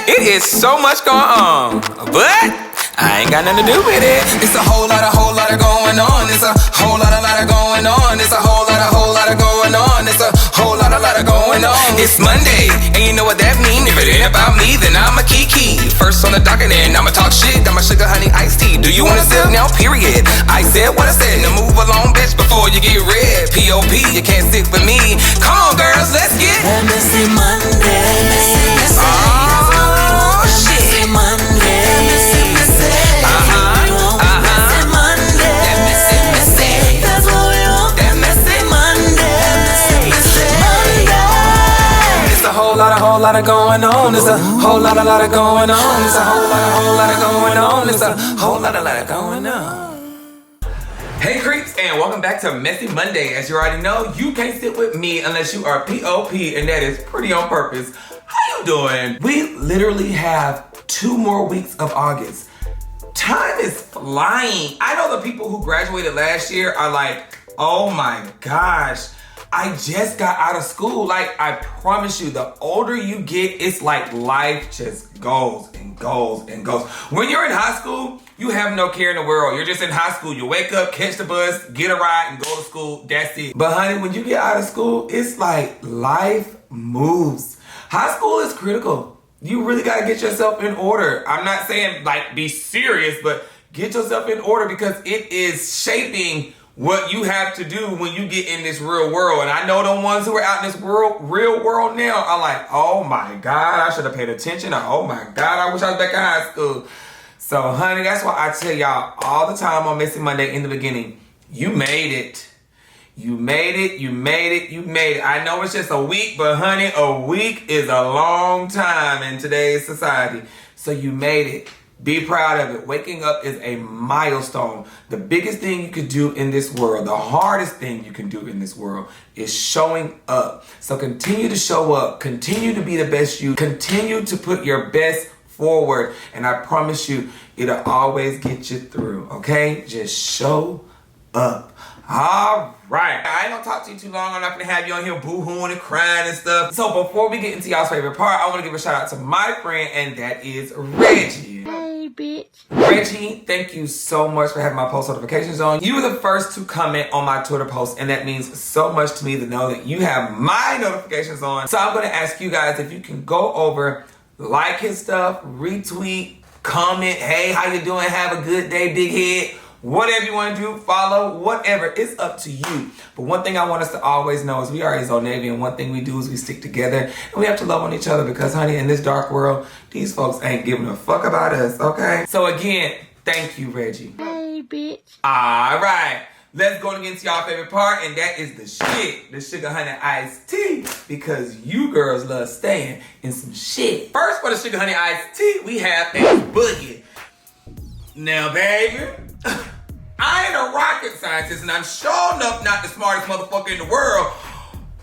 It is so much going on, but I ain't got nothing to do with it. It's a whole lot of going on. It's a whole lot of going on. It's a whole lot of going on. It's a whole lot of going on. It's Monday, and you know what that mean. If it ain't about me, then I'm a kiki. First on the docket, and I'ma talk shit. Got my sugar, honey, iced tea. Do you wanna sip now? Period. I said what I said. Now move along, bitch, before you get red. P.O.P. You can't stick with me. Come on, girls, let's get that messy Monday. Oh shit. Monday. Whole lot of going on. It's a whole lot of going on. It's a whole lot of going on. It's a whole lot of going on. Hey creeps, and welcome back to Messy Monday. As you already know, you can't sit with me unless you are P.O.P. and that is pretty on purpose. How you doing? We literally have 2 more weeks of August. Time is flying. I know the people who graduated last year are like, oh my gosh, I just got out of school. Like, I promise you, the older you get, it's like life just goes and goes and goes. When you're in high school, you have no care in the world. You're just in high school. You wake up, catch the bus, get a ride, and go to school. That's it. But honey, when you get out of school, it's like life moves. High school is critical. You really gotta get yourself in order. I'm not saying like be serious, but get yourself in order because it is shaping what you have to do when you get in this real world. And I know the ones who are out in this real world now are like, oh my God, I should have paid attention. Or, oh my God, I wish I was back in high school. So honey, that's why I tell y'all all the time on Messy Monday in the beginning, you made it. You made it, you made it, you made it. I know it's just a week, but honey, a week is a long time in today's society. So you made it. Be proud of it. Waking up is a milestone. The biggest thing you could do in this world, the hardest thing you can do in this world is showing up. So continue to show up. Continue to be the best you. Continue to put your best forward. And I promise you, it'll always get you through, okay? Just show up. All right. I ain't gonna talk to you too long. I'm not gonna have you on here boo-hooing and crying and stuff. So before we get into y'all's favorite part, I wanna give a shout out to my friend, and that is Reggie. Hey, bitch. Reggie, thank you so much for having my post notifications on. You were the first to comment on my Twitter post, and that means so much to me to know that you have my notifications on. So I'm gonna ask you guys if you can go over, like his stuff, retweet, comment, hey, how you doing? Have a good day, big head. Whatever you want to do, follow, whatever, it's up to you. But one thing I want us to always know is we are his old Navy, and one thing we do is we stick together, and we have to love on each other because, honey, in this dark world, these folks ain't giving a fuck about us, okay? So again, thank you, Reggie. Hey, bitch. All right, let's go into y'all favorite part, and that is the shit, the sugar honey iced tea, because you girls love staying in some shit. First, for the sugar honey iced tea, we have a boogie. Now, baby, I ain't a rocket scientist, and I'm sure enough not the smartest motherfucker in the world.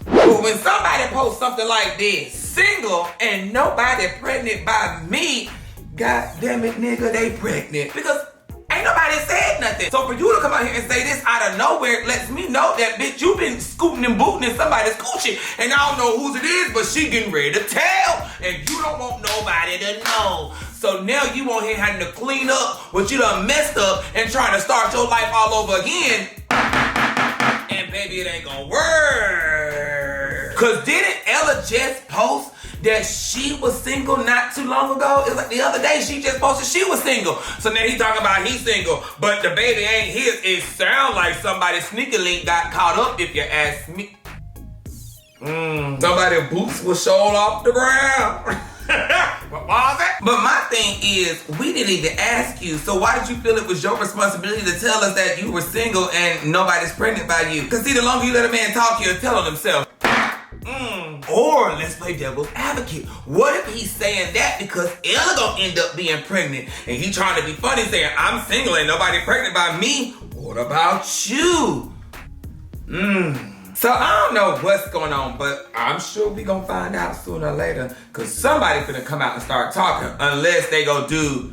But when somebody posts something like this, single and nobody pregnant by me, god damn it, nigga, they pregnant. Because ain't nobody said nothing. So for you to come out here and say this out of nowhere, it lets me know that, bitch, you been scooting and booting in somebody's coochie. And I don't know whose it is, but she getting ready to tell. And you don't want nobody to know. So now you on here having to clean up what you done messed up and trying to start your life all over again. And baby, it ain't gonna work. Cause didn't Ella just post that she was single not too long ago? It was like the other day she just posted she was single. So now he talking about he's single, but the baby ain't his. It sound like somebody sneaky link got caught up, if you ask me. Somebody's boots was shown off the ground. What was it? But my thing is, we didn't even ask you, so why did you feel it was your responsibility to tell us that you were single and nobody's pregnant by you? Because see, the longer you let a man talk, he'll tell on himself. Or let's play devil's advocate. What if he's saying that because Ella gonna end up being pregnant and he trying to be funny saying, I'm single and nobody pregnant by me? What about you? So I don't know what's going on, but I'm sure we gonna find out sooner or later, cause somebody finna come out and start talking, unless they go do,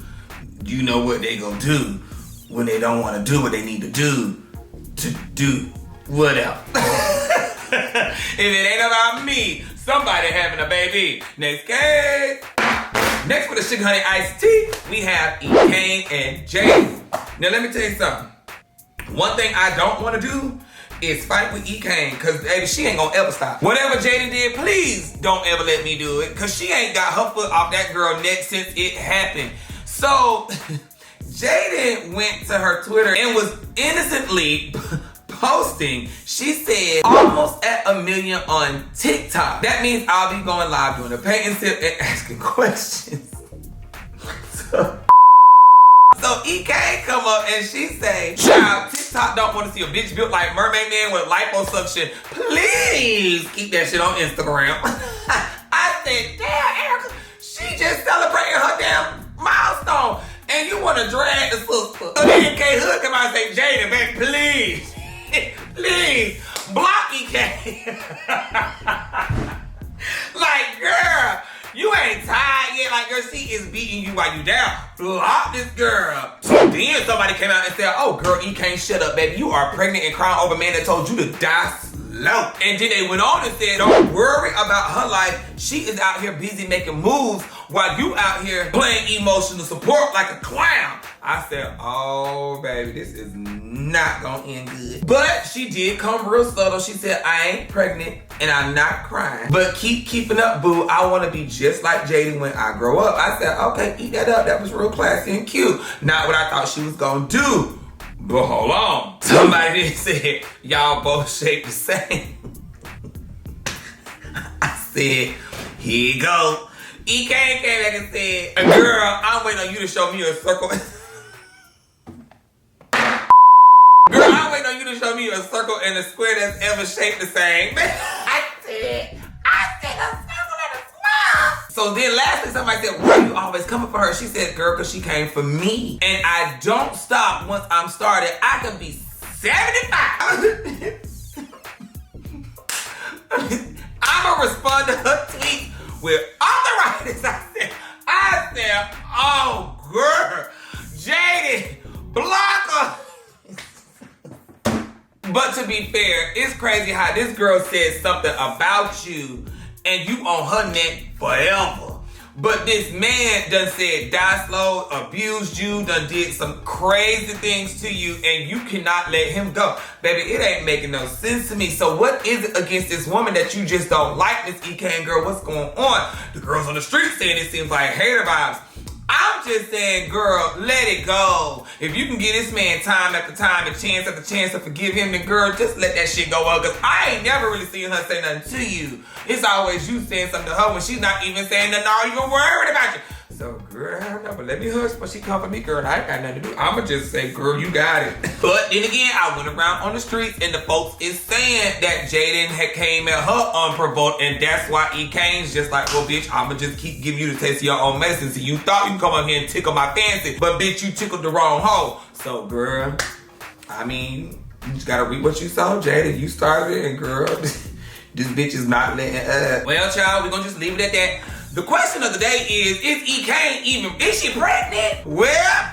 you know what they gonna do when they don't wanna do what they need to do whatever. If it ain't about me, somebody having a baby. Next case. Next for the sugar honey iced tea, we have Kehlani and Jaden. Now let me tell you something. One thing I don't want to do is fight with Kehlani, cause baby, she ain't gonna ever stop. Whatever Jaden did, please don't ever let me do it, cause she ain't got her foot off that girl neck since it happened. So Jaden went to her Twitter and was innocently posting. She said almost at 1 million on TikTok. That means I'll be going live doing a paint and sip and asking questions. So Kehlani come up and she say, child, TikTok don't want to see a bitch built like Mermaid Man with liposuction. Please keep that shit on Instagram. I said, damn, Erica, she just celebrating her damn milestone. And you want to drag the sister. So then Kehlani Hood come out and say, Jaden, baby, please, please, block Kehlani. Like, girl, you ain't tired yet. Like, girl, she is beating you while you down. Block this girl. So then somebody came out and said, oh, girl, you can't shut up, baby. You are pregnant and crying over a man that told you to die slow. And then they went on and said, don't worry about her life. She is out here busy making moves while you out here playing emotional support like a clown. I said, oh, baby, this is not gonna end good. But she did come real subtle. She said, I ain't pregnant and I'm not crying, but keeping up, boo. I want to be just like Jaden when I grow up. I said, okay, eat that up. That was real classy and cute. Not what I thought she was gonna do. But hold on. Somebody did say, y'all both shaped the same. I said, here you go. Kehlani came back and said, girl, I'm waiting on you to show me a circle. Girl, I'm waiting on you to show me a circle and a square that's ever shaped the same. I said a circle and a square. So then lastly, somebody said, why are you always coming for her? She said, girl, because she came for me. And I don't stop once I'm started. I could be 75. I'm going to respond to her tweet with arthritis. I said, oh, girl, Jaden, block her. But to be fair, it's crazy how this girl said something about you and you on her neck forever. But this man done said die slow, abused you, done did some crazy things to you, and you cannot let him go. Baby, it ain't making no sense to me. So what is it against this woman that you just don't like, Miss Kehlani girl? What's going on? The girls on the street saying it seems like hater vibes. I'm just saying, girl, let it go. If you can give this man time after time and chance after chance to forgive him, then girl, just let that shit go up. Because I ain't never really seen her say nothing to you. It's always you saying something to her when she's not even saying nothing, or even worried about you. So, girl, I don't know, but let me hush when she come for me, girl. And I ain't got nothing to do. I'ma just say, girl, you got it. But then again, I went around on the streets and the folks is saying that Jaden had came at her unprovoked, and that's why Kehlani's just like, well, bitch, I'ma just keep giving you the taste of your own medicine. So you thought you can come up here and tickle my fancy, but bitch, you tickled the wrong hole. So, girl, I mean, you just gotta read what you saw, Jaden. You started it, and girl, this bitch is not letting up. Well, child, we're gonna just leave it at that. The question of the day is Kehlani is she pregnant? Well,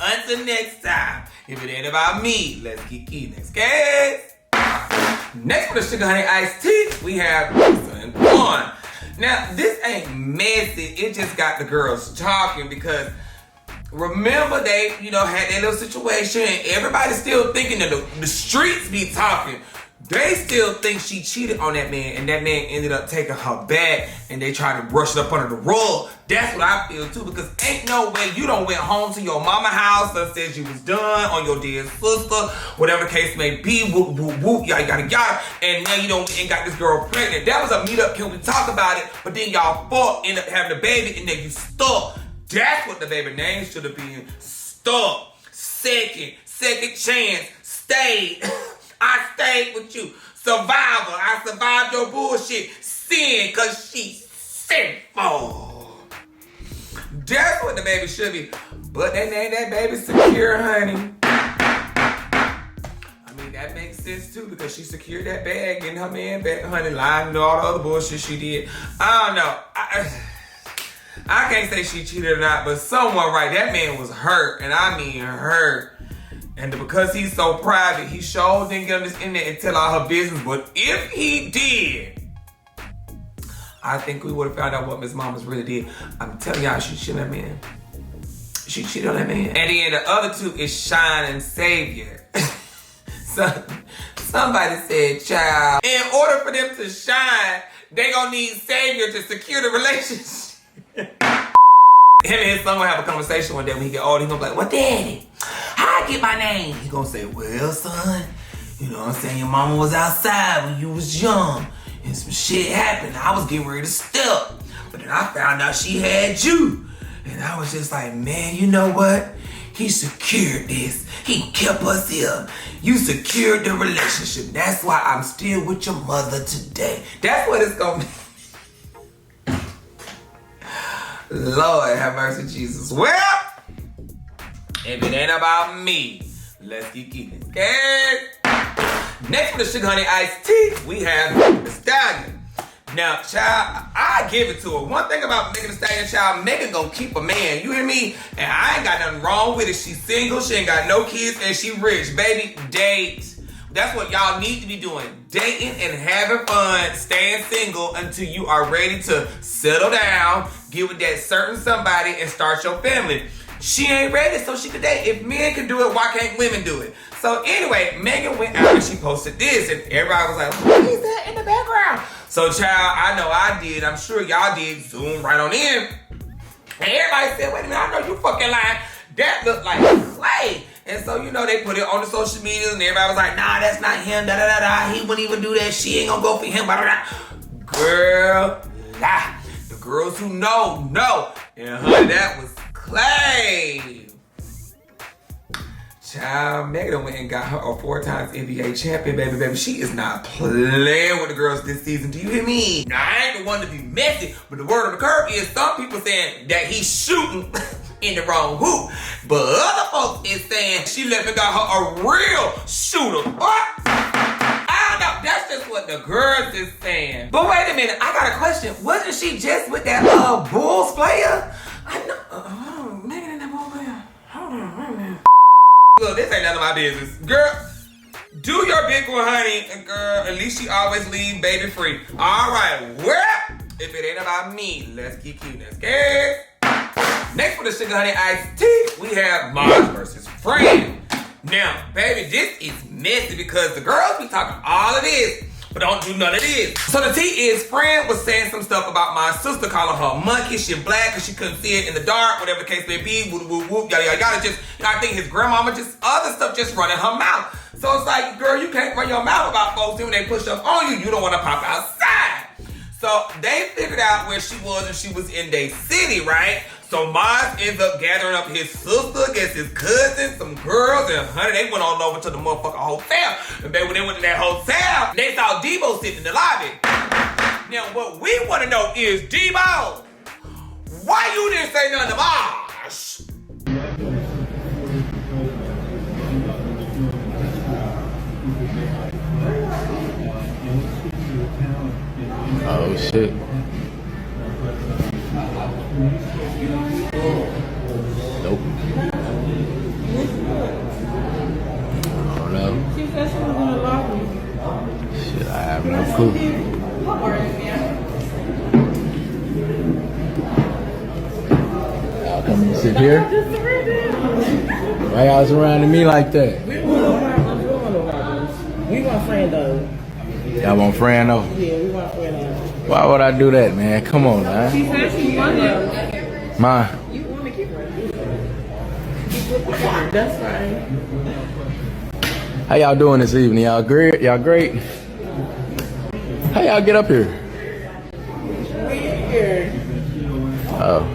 until next time. If it ain't about me, let's get key. Next case. Next for the sugar honey iced tea, we have Chrisean on. Now, this ain't messy. It just got the girls talking because remember they, had that little situation and everybody's still thinking that the streets be talking. They still think she cheated on that man, and that man ended up taking her back, and they tried to brush it up under the rug. That's what I feel too, because ain't no way you done went home to your mama house and said you was done on your dead sister, whatever the case may be, whoop, whoop, whoop, yada, yada, yada, and now you ain't got this girl pregnant. That was a meetup, can we talk about it? But then y'all fought, end up having a baby, and then you stuck. That's what the baby name should have been. Stuck. Second chance. Stayed. I stayed with you. Survivor. I survived your bullshit. Sin, cause she's sinful. That's what the baby should be. But they named that baby Secure, honey. I mean, that makes sense too, because she secured that bag, getting her man back, honey, lying and all the other bullshit she did. I don't know. I can't say she cheated or not, but someone right, that man was hurt, and I mean hurt. And because he's so private, he sure didn't get on this internet and tell all her business. But if he did, I think we would have found out what Miss Mamas really did. I'm telling y'all, she cheated on that man. She cheated on that man. And then the other two is Shine and Savior. So, somebody said, child, in order for them to shine, they gonna need Savior to secure the relationship. Him and his son gonna have a conversation one day when he get older. He gonna be like, well, daddy, how I get my name? He gonna say, well, son, you know what I'm saying? Your mama was outside when you was young and some shit happened. I was getting ready to step, but then I found out she had you. And I was just like, man, you know what? He secured this. He kept us here. You secured the relationship. That's why I'm still with your mother today. That's what it's gonna be. Lord have mercy, Jesus. Well, if it ain't about me, let's keep it. Okay? Next for the sugar honey iced tea, we have the Stallion. Now, child, I give it to her. One thing about Megan Thee Stallion, child, Megan gonna keep a man. You hear me? And I ain't got nothing wrong with it. She's single, she ain't got no kids, and she rich. Baby, date. That's what y'all need to be doing. Dating and having fun, staying single until you are ready to settle down, get with that certain somebody, and start your family. She ain't ready, so she could date. If men can do it, why can't women do it? So anyway, Megan went out and she posted this, and everybody was like, what is that in the background? So child, I know I did. I'm sure y'all did. Zoom right on in. And everybody said, wait a minute, I know you fucking lying. That looked like Clay. And so, you know, they put it on the social media and everybody was like, nah, that's not him, da da da da. He wouldn't even do that. She ain't gonna go for him, blah, blah, blah. Girl, lie. The girls who know. And honey, that was Clay. Child, Megan went and got her a 4 times NBA champion, baby. She is not playing with the girls this season. Do you hear me? Now, I ain't the one to be messy, but the word on the curve is some people saying that he's shooting in the wrong hoop. But other folks is saying she left and got her a real shooter. What? I don't know. That's just what the girls is saying. But wait a minute. I got a question. Wasn't she just with that Bulls player? I know. Megan and that Bulls player. Hold on, wait a minute. Look, this ain't none of my business. Girl, do your big one, honey. And girl, at least she always leave baby free. All right, well, if it ain't about me, let's keep cuteness, okay? Next for the sugar honey iced tea, we have Mars versus Friend. Now, baby, this is messy because the girls be talking all of this, but don't do none of this. So the tea is, Friend was saying some stuff about my sister, calling her monkey, she black, because she couldn't see it in the dark, whatever the case may be, whoop, whoop, whoop, yada, yada, yada. Just, you know, I think his grandmama, just other stuff just running her mouth. So it's like, girl, you can't run your mouth about folks, and when they push up on you, you don't want to pop outside. So they figured out where she was, and she was in their city, right? So Mars ends up gathering up his sister against his cousin, some girls, and honey, they went on over to the motherfucking hotel. And baby, when they went to that hotel, they saw Debo sitting in the lobby. Now, what we want to know is, Debo, why you didn't say nothing to Mars? Oh shit. Nope. Oh no. She said she was in the lobby. Shit, I have no clue. Y'all come and sit here? Why y'all surrounding me like that? We want friend though. Y'all want friend though? Yeah, we want friend though. Why would I do that, man? Come on, man. She said she wanted. Ma. You want to keep her. That's fine. How y'all doing this evening? Y'all great? Y'all great? How y'all get up here? We here. Oh.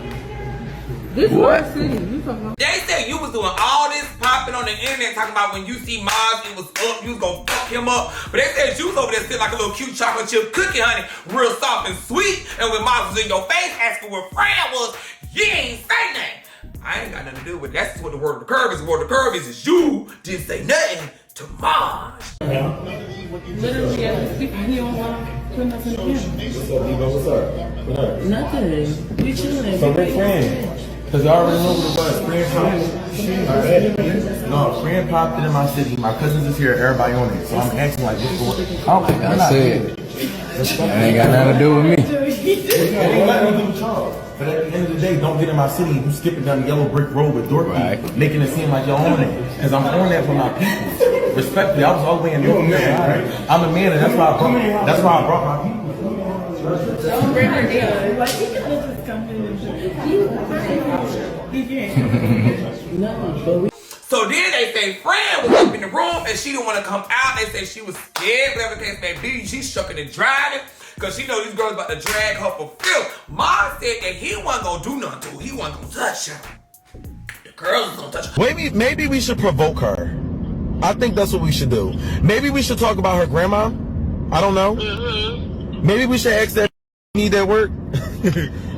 This What? is our city. You talking about? They said you was doing all this popping on the internet talking about when you see Mars, it was up, you was gonna fuck him up. But they said you was over there sitting like a little cute chocolate chip cookie, honey, real soft and sweet. And when Mars was in your face asking where Fran was, you ain't say nothing. I ain't got nothing to do with it. That's what the word of the curve is. The word of the curve is you didn't say nothing to Mars. Literally, as we speak, he don't want to put nothing in him. What's up? Nothing. We chilling. So we're friends. Because I already know what it was. Friend popped. No, friend popped it in my city. My cousins is here. Everybody on it. So I'm asking like, what's going on? Like I said, That ain't got nothing to do with me. It ain't nothing to do with y'all. But at the end of the day, don't get in my city and you skipping down the yellow brick road with door keys, making it seem like you're on it. Because I'm on that for my people. Respectfully, I was all the way in New York. Right? I'm a man, and that's why I brought my people. So then they say Fran was up in the room and she didn't want to come out. They say she was scared, whatever the case may be. She's shucking and driving because she know these girls about to drag her for filth. Mom said that he wasn't going to do nothing to her. He wasn't going to touch her. The girls was going to touch her. Maybe we should provoke her. I think that's what we should do. Maybe we should talk about her grandma. I don't know. Maybe we should ask that need that work.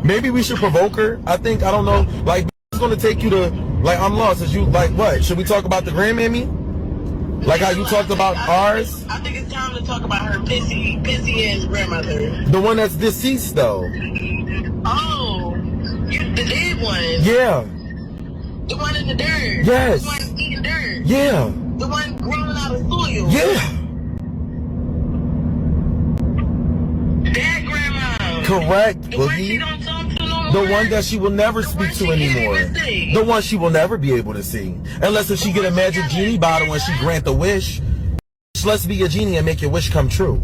Maybe we should provoke her. I don't know. Like, it's going to take you to... Like, I'm lost. Is you, like, what? Should we talk about the grandmammy? Like how you talked about ours? I think it's time to talk about her pissy ass grandmother. The one that's deceased, though. Oh, the dead one. Yeah. The one in the dirt. Yes. The one eating dirt. Yeah. The one growing out of soil. Yeah. That grandma. Correct, The one she Boogie. don't talk to no The more. one that she will never speak to anymore. The one she will never be able to see. Unless if she get a magic genie bottle and she grant the wish. Let's be a genie and make your wish come true.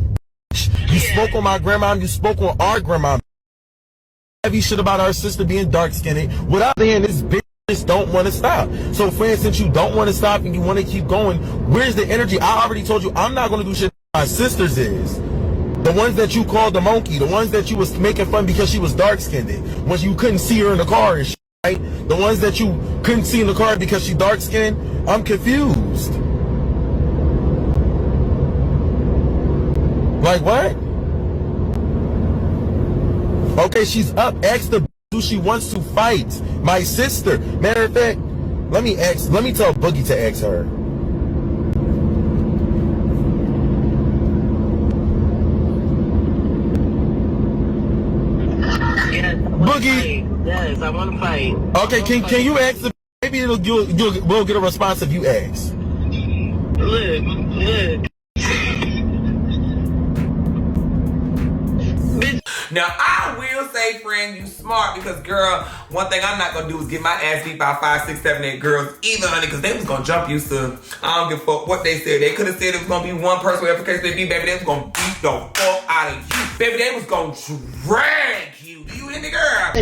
You spoke on my grandma, you spoke on our grandma. Heavy shit about our sister being dark-skinned. Without saying this bitch don't want to stop. So for instance, you don't want to stop and you want to keep going. Where's the energy? I already told you I'm not going to do shit my sisters is. The ones that you called the monkey, the ones that you was making fun because she was dark-skinned, when you couldn't see her in the car and shit, right? The ones that you couldn't see in the car because she dark-skinned, I'm confused. Like what? Okay, she's up. Ask the who she wants to fight. My sister. Matter of fact, let me tell Boogie to ask her. Boogie. Yes, I want to fight. Okay, can you ask the maybe we'll get a response if you ask. Look. Now, I will say, friend, you smart because, girl, one thing I'm not going to do is get my ass beat by 5, 6, 7, 8 girls either, honey, because they was going to jump you, so I don't give a fuck what they said. They could have said it was going to be one person, whatever case they be, baby, they was going to beat the fuck out of you. Baby, they was going to drag you. Do you hear me, girl?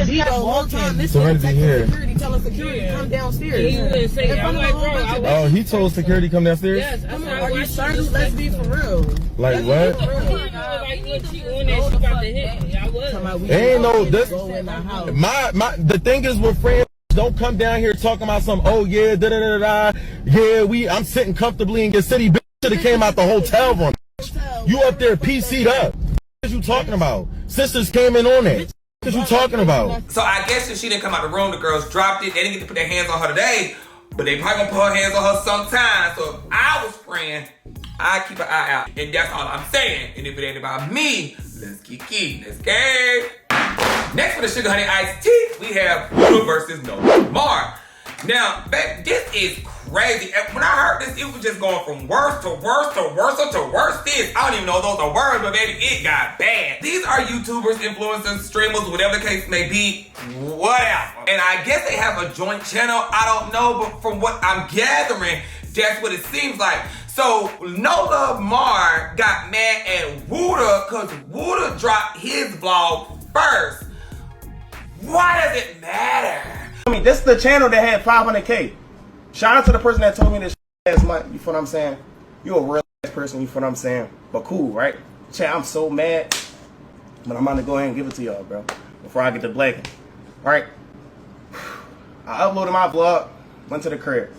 Serenity here. Tell us security come downstairs. He wouldn't say that. I'm like, bro, Oh, he told security come downstairs? yes, I'm like, are you starting? Let's be for real. Like what? Like, look, she on that, she about to hit me. I was. Ain't no this. The thing is with friends, don't come down here talking about some. Oh yeah, da da da da. Yeah, I'm sitting comfortably in your city. Bitch, should have came out the hotel room. You up there PC'd up. What you talking about? Sisters came in on that. What you talking about? So I guess if she didn't come out the room, the girls dropped it. They didn't get to put their hands on her today, but they probably gonna put her hands on her sometime. So if I was praying, I'd keep an eye out. And that's all I'm saying. And if it ain't about me, let's kiki. Let's go. Next for the Sugar Honey Iced Tea, we have Wooda versus No Mar. Now, babe, this is crazy. And when I heard this, it was just going from worse to worse to worse to worse. I don't even know those are words, but baby, it got bad. These are YouTubers, influencers, streamers, whatever the case may be, whatever. And I guess they have a joint channel. I don't know, but from what I'm gathering, that's what it seems like. So, No Mar got mad at Wooda because Wooda dropped his vlog first. Why does it matter? I mean, this is the channel that had 500K. Shout out to the person that told me this last month. You feel what I'm saying? You a real ass person. You feel what I'm saying? But cool, right? Chat, I'm so mad, but I'm gonna go ahead and give it to y'all, bro. Before I get to black. All right. I uploaded my vlog, went to the crib.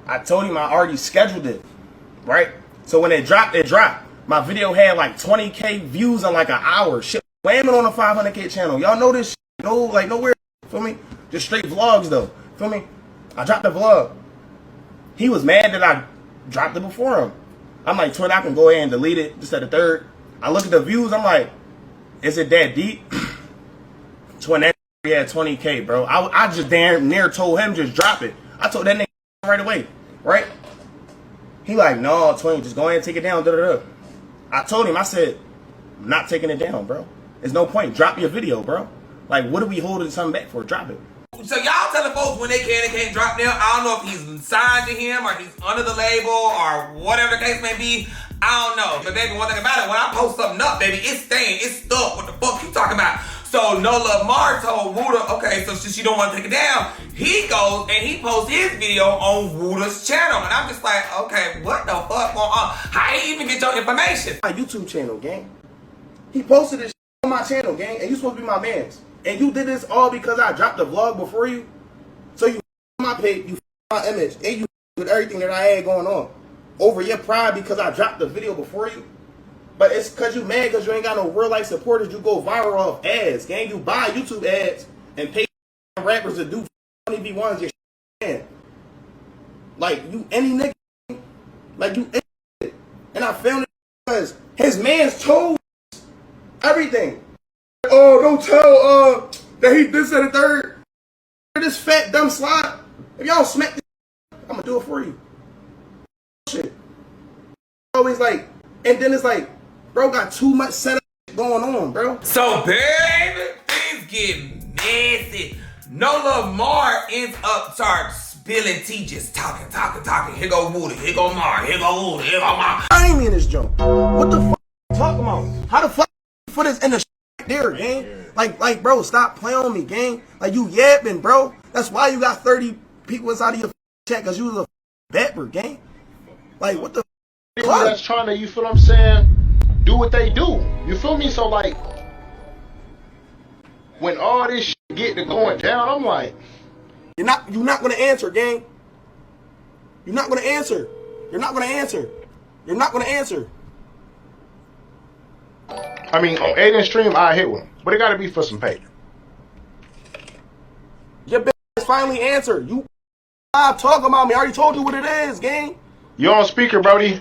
I told him I already scheduled it, right? So when it dropped, it dropped. My video had like 20K views in like an hour. Shit, whamming on a 500K channel. Y'all know this shit. No, like nowhere. Feel me? Just straight vlogs though. Feel me? I dropped the vlog. He was mad that I dropped it before him. I'm like, Twitter, I can go ahead and delete it. Just at the third. I look at the views. I'm like, is it that deep? Twin that had 20K, bro. I just damn near told him just drop it. I told that nigga right away, right? He like, no, Twin, just go ahead and take it down. Da, da, da. I told him, I said, I'm not taking it down, bro. There's no point. Drop your video, bro. Like, what are we holding something back for? Drop it. So y'all telling folks when they can and can't drop them. I don't know if he's signed to him or he's under the label or whatever the case may be. I don't know. But baby, one thing about it, when I post something up, baby, it's staying. It's stuck. What the fuck you talking about? So No Love Mar told Wooda, okay, so since you don't want to take it down, he goes and he posts his video on Wooda's channel. And I'm just like, okay, what the fuck going on? How he even get your information? My YouTube channel, gang. He posted this on my channel, gang, and you supposed to be my mans. And you did this all because I dropped the vlog before you. So you my page, you my image, and you with everything that I had going on. Over your pride because I dropped the video before you. But it's because you mad because you ain't got no real life supporters. You go viral off ads, gang. You buy YouTube ads and pay rappers to do funny V1s. Your man. Like, you any nigga. Like, you any. And I found it because his man's told everything. Oh, don't tell that he this and the third. This fat dumb slide. If y'all smack this, I'm gonna do it for you. Shit. Always like, and then it's like, bro, got too much setup going on, bro. So baby, things get messy. No Love Mar ends up spilling tea, just talking. Here go Wooda, here go Mar, here go Wooda, here go Mar. I ain't in this joke. What the fuck you talking about? How the fuck you put this in the there, gang? Like, bro, stop playing on me, gang. Like, you yapping, bro. That's why you got 30 people inside of your chat, because you was a bapper, gang. Like, what the fuck? That's trying to, you feel what I'm saying, do what they do. You feel me? So, like, when all this shit get to going down, I'm like, You're not gonna answer, gang. You're not gonna answer. You're not gonna answer. You're not gonna answer. I mean, on Aiden stream, I hit with him, but it gotta be for some pay. Your bitch finally answered. You talking about me. I already told you what it is, gang. You on speaker, Brody?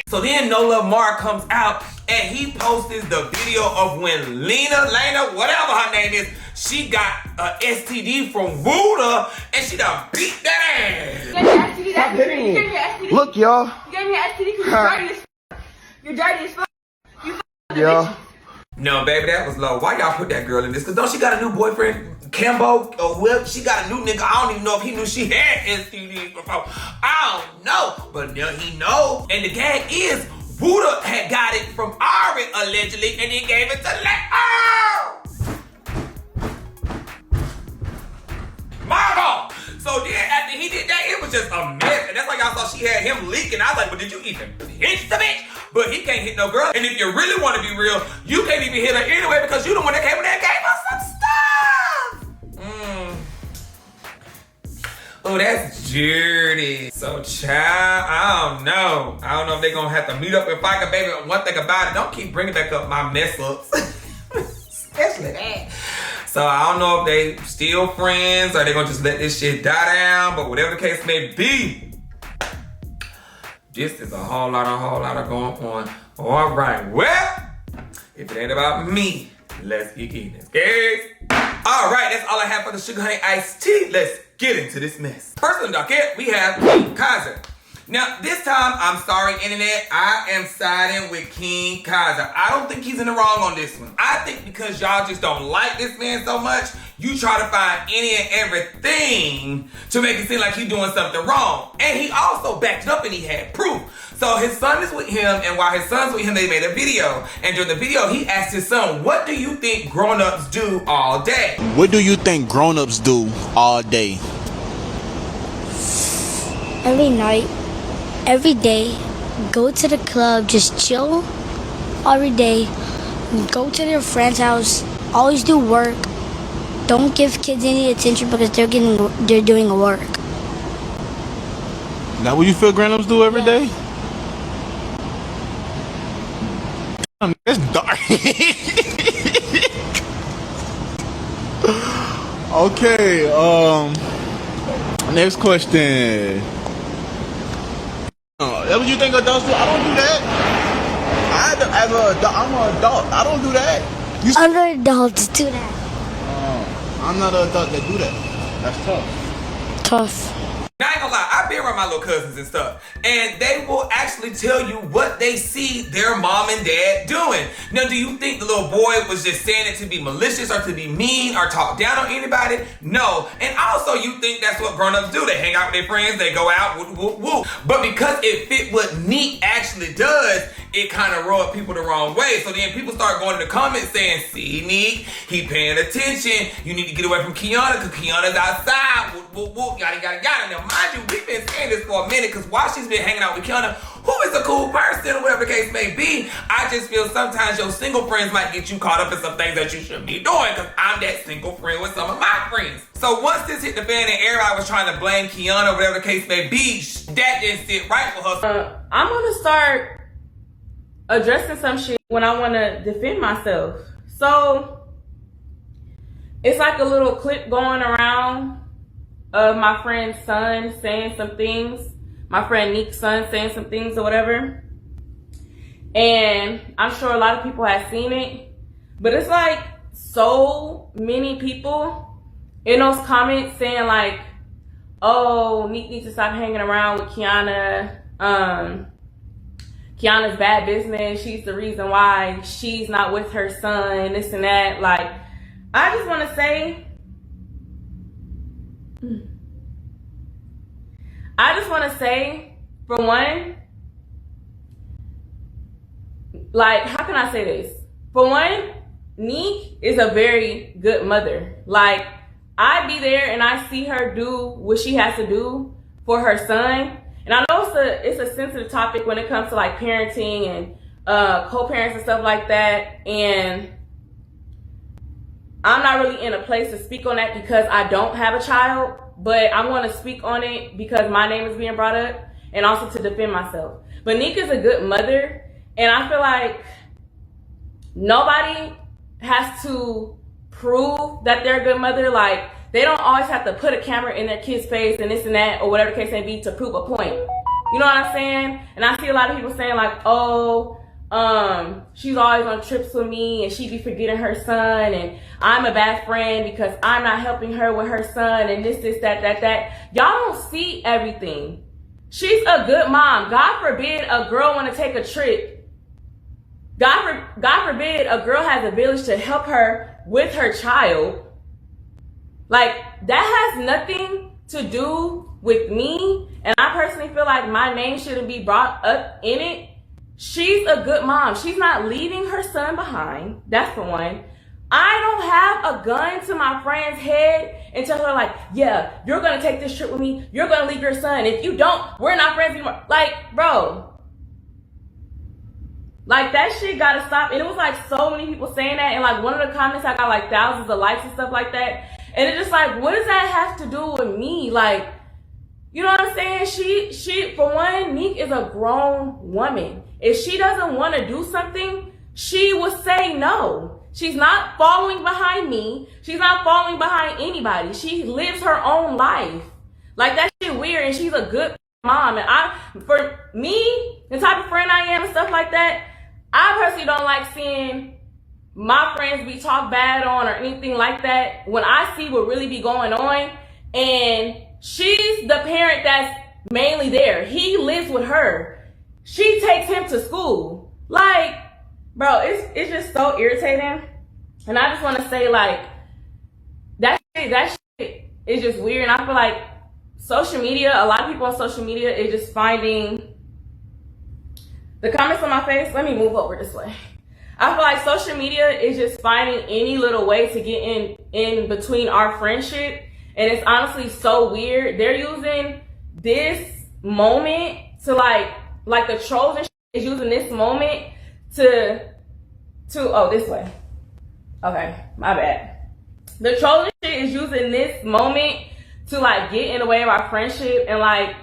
So then No Love Mar comes out and he posts the video of when Lena, whatever her name is, she got a STD from Wooda and she done beat that ass. You got me an STD, that's you gave me an STD. Look, y'all. You gave me an STD because you're dirty as fuck. You're dirty as fuck. You Yeah. No, baby, that was low. Why y'all put that girl in this? Because don't she got a new boyfriend? Cambo or Whip? She got a new nigga. I don't even know if he knew she had STDs before. I don't know. But now he know. And the gag is, Wooda had got it from Ari, allegedly, and then gave it to Margo. So then after he did that, it was just a mess. And that's why y'all saw she had him leaking. I was like, well, did you even hit the bitch? But he can't hit no girl. And if you really want to be real, you can't even hit her anyway because you the one that came in there and gave her some stuff. Oh, that's dirty. So, child, I don't know. I don't know if they're going to have to meet up and fight. Baby, one thing about it, don't keep bringing back up my mess ups. Especially that. So, I don't know if they still friends or they're going to just let this shit die down. But whatever the case may be, this is a whole lot of going on. All right, well, if it ain't about me, let's get in this, guys. All right, that's all I have for the Sugar Honey Iced Tea. Let's get into this mess. First on the docket, we have King Kaiser. Now, this time, I'm sorry, internet, I am siding with King Kaiser. I don't think he's in the wrong on this one. I think because y'all just don't like this man so much, you try to find any and everything to make it seem like he's doing something wrong. And he also backed it up and he had proof. So his son is with him, and while his son's with him, they made a video. And during the video, he asked his son, what do you think grown-ups do all day? What do you think grown-ups do all day? Every night, every day, go to the club, just chill every day, go to their friend's house, always do work. Don't give kids any attention because they're doing work. That what you feel grown-ups do every day? It's dark. Okay, next question. That what you think adults do? I don't do that. I'm an adult. I don't do that. Other adults do that. I'm not an adult that do that. That's tough. Tough. Now, I ain't gonna lie, I've been around my little cousins and stuff, and they will actually tell you what they see their mom and dad doing. Now, do you think the little boy was just saying it to be malicious or to be mean or talk down on anybody? No. And also, you think that's what grown-ups do. They hang out with their friends, they go out, woo, woo, woo. But because it fit what Neek actually does, it kind of rubbed people the wrong way. So then people start going in the comments saying, see, Neek, he paying attention. You need to get away from Kiana because Kiana's outside. Whoop, whoop, whoop, yada, yada, yada. Now, mind you, we've been saying this for a minute because while she's been hanging out with Kiana, who is a cool person or whatever the case may be, I just feel sometimes your single friends might get you caught up in some things that you shouldn't be doing because I'm that single friend with some of my friends. So once this hit the fan and everybody was trying to blame Kiana or whatever the case may be, that didn't sit right for her. I'm going to start addressing some shit when I want to defend myself. So it's like a little clip going around of my friend's son saying some things, my friend Neek's son saying some things or whatever, and I'm sure a lot of people have seen it, but it's like so many people in those comments saying like, oh, Neek needs to stop hanging around with Kiana, Kiana's bad business, she's the reason why she's not with her son, this and that. Like, I just want to say, for one, like, how can I say this? For one, Neek is a very good mother. Like, I be there and I see her do what she has to do for her son. And I know it's a sensitive topic when it comes to like parenting and co-parents and stuff like that. And I'm not really in a place to speak on that because I don't have a child, but I want to speak on it because my name is being brought up and also to defend myself. But Neek is a good mother, and I feel like nobody has to prove that they're a good mother. Like, they don't always have to put a camera in their kid's face and this and that or whatever the case may be to prove a point. You know what I'm saying? And I see a lot of people saying like, oh, she's always on trips with me and she be forgetting her son and I'm a bad friend because I'm not helping her with her son and this, that. Y'all don't see everything. She's a good mom. God forbid a girl want to take a trip. God forbid a girl has a village to help her with her child. Like, that has nothing to do with me. And I personally feel like my name shouldn't be brought up in it. She's a good mom. She's not leaving her son behind. That's for one. I don't have a gun to my friend's head and tell her like, yeah, you're going to take this trip with me. You're going to leave your son. If you don't, we're not friends anymore. Like, bro. Like, that shit gotta stop. And it was like so many people saying that. And like one of the comments, I got like thousands of likes and stuff like that. And it's just like, what does that have to do with me? Like, you know what I'm saying? She, for one, Neek is a grown woman. If she doesn't want to do something, she will say no. She's not following behind me. She's not following behind anybody. She lives her own life. Like, that shit weird, and she's a good mom. And for me, the type of friend I am and stuff like that, I personally don't like seeing my friends be talked bad on or anything like that when I see what really be going on. And she's the parent that's mainly there. He lives with her. She takes him to school. Like, bro, it's just so irritating. And I just want to say, like, that shit is just weird. And I feel like social media, a lot of people on social media is just finding the comments on my face. Let me move over this way. I feel like social media is just finding any little way to get in between our friendship. And it's honestly so weird. They're using this moment to like the trolls and shit is using this moment to oh, this way. Okay, my bad. The trolls and shit is using this moment to like get in the way of our friendship and like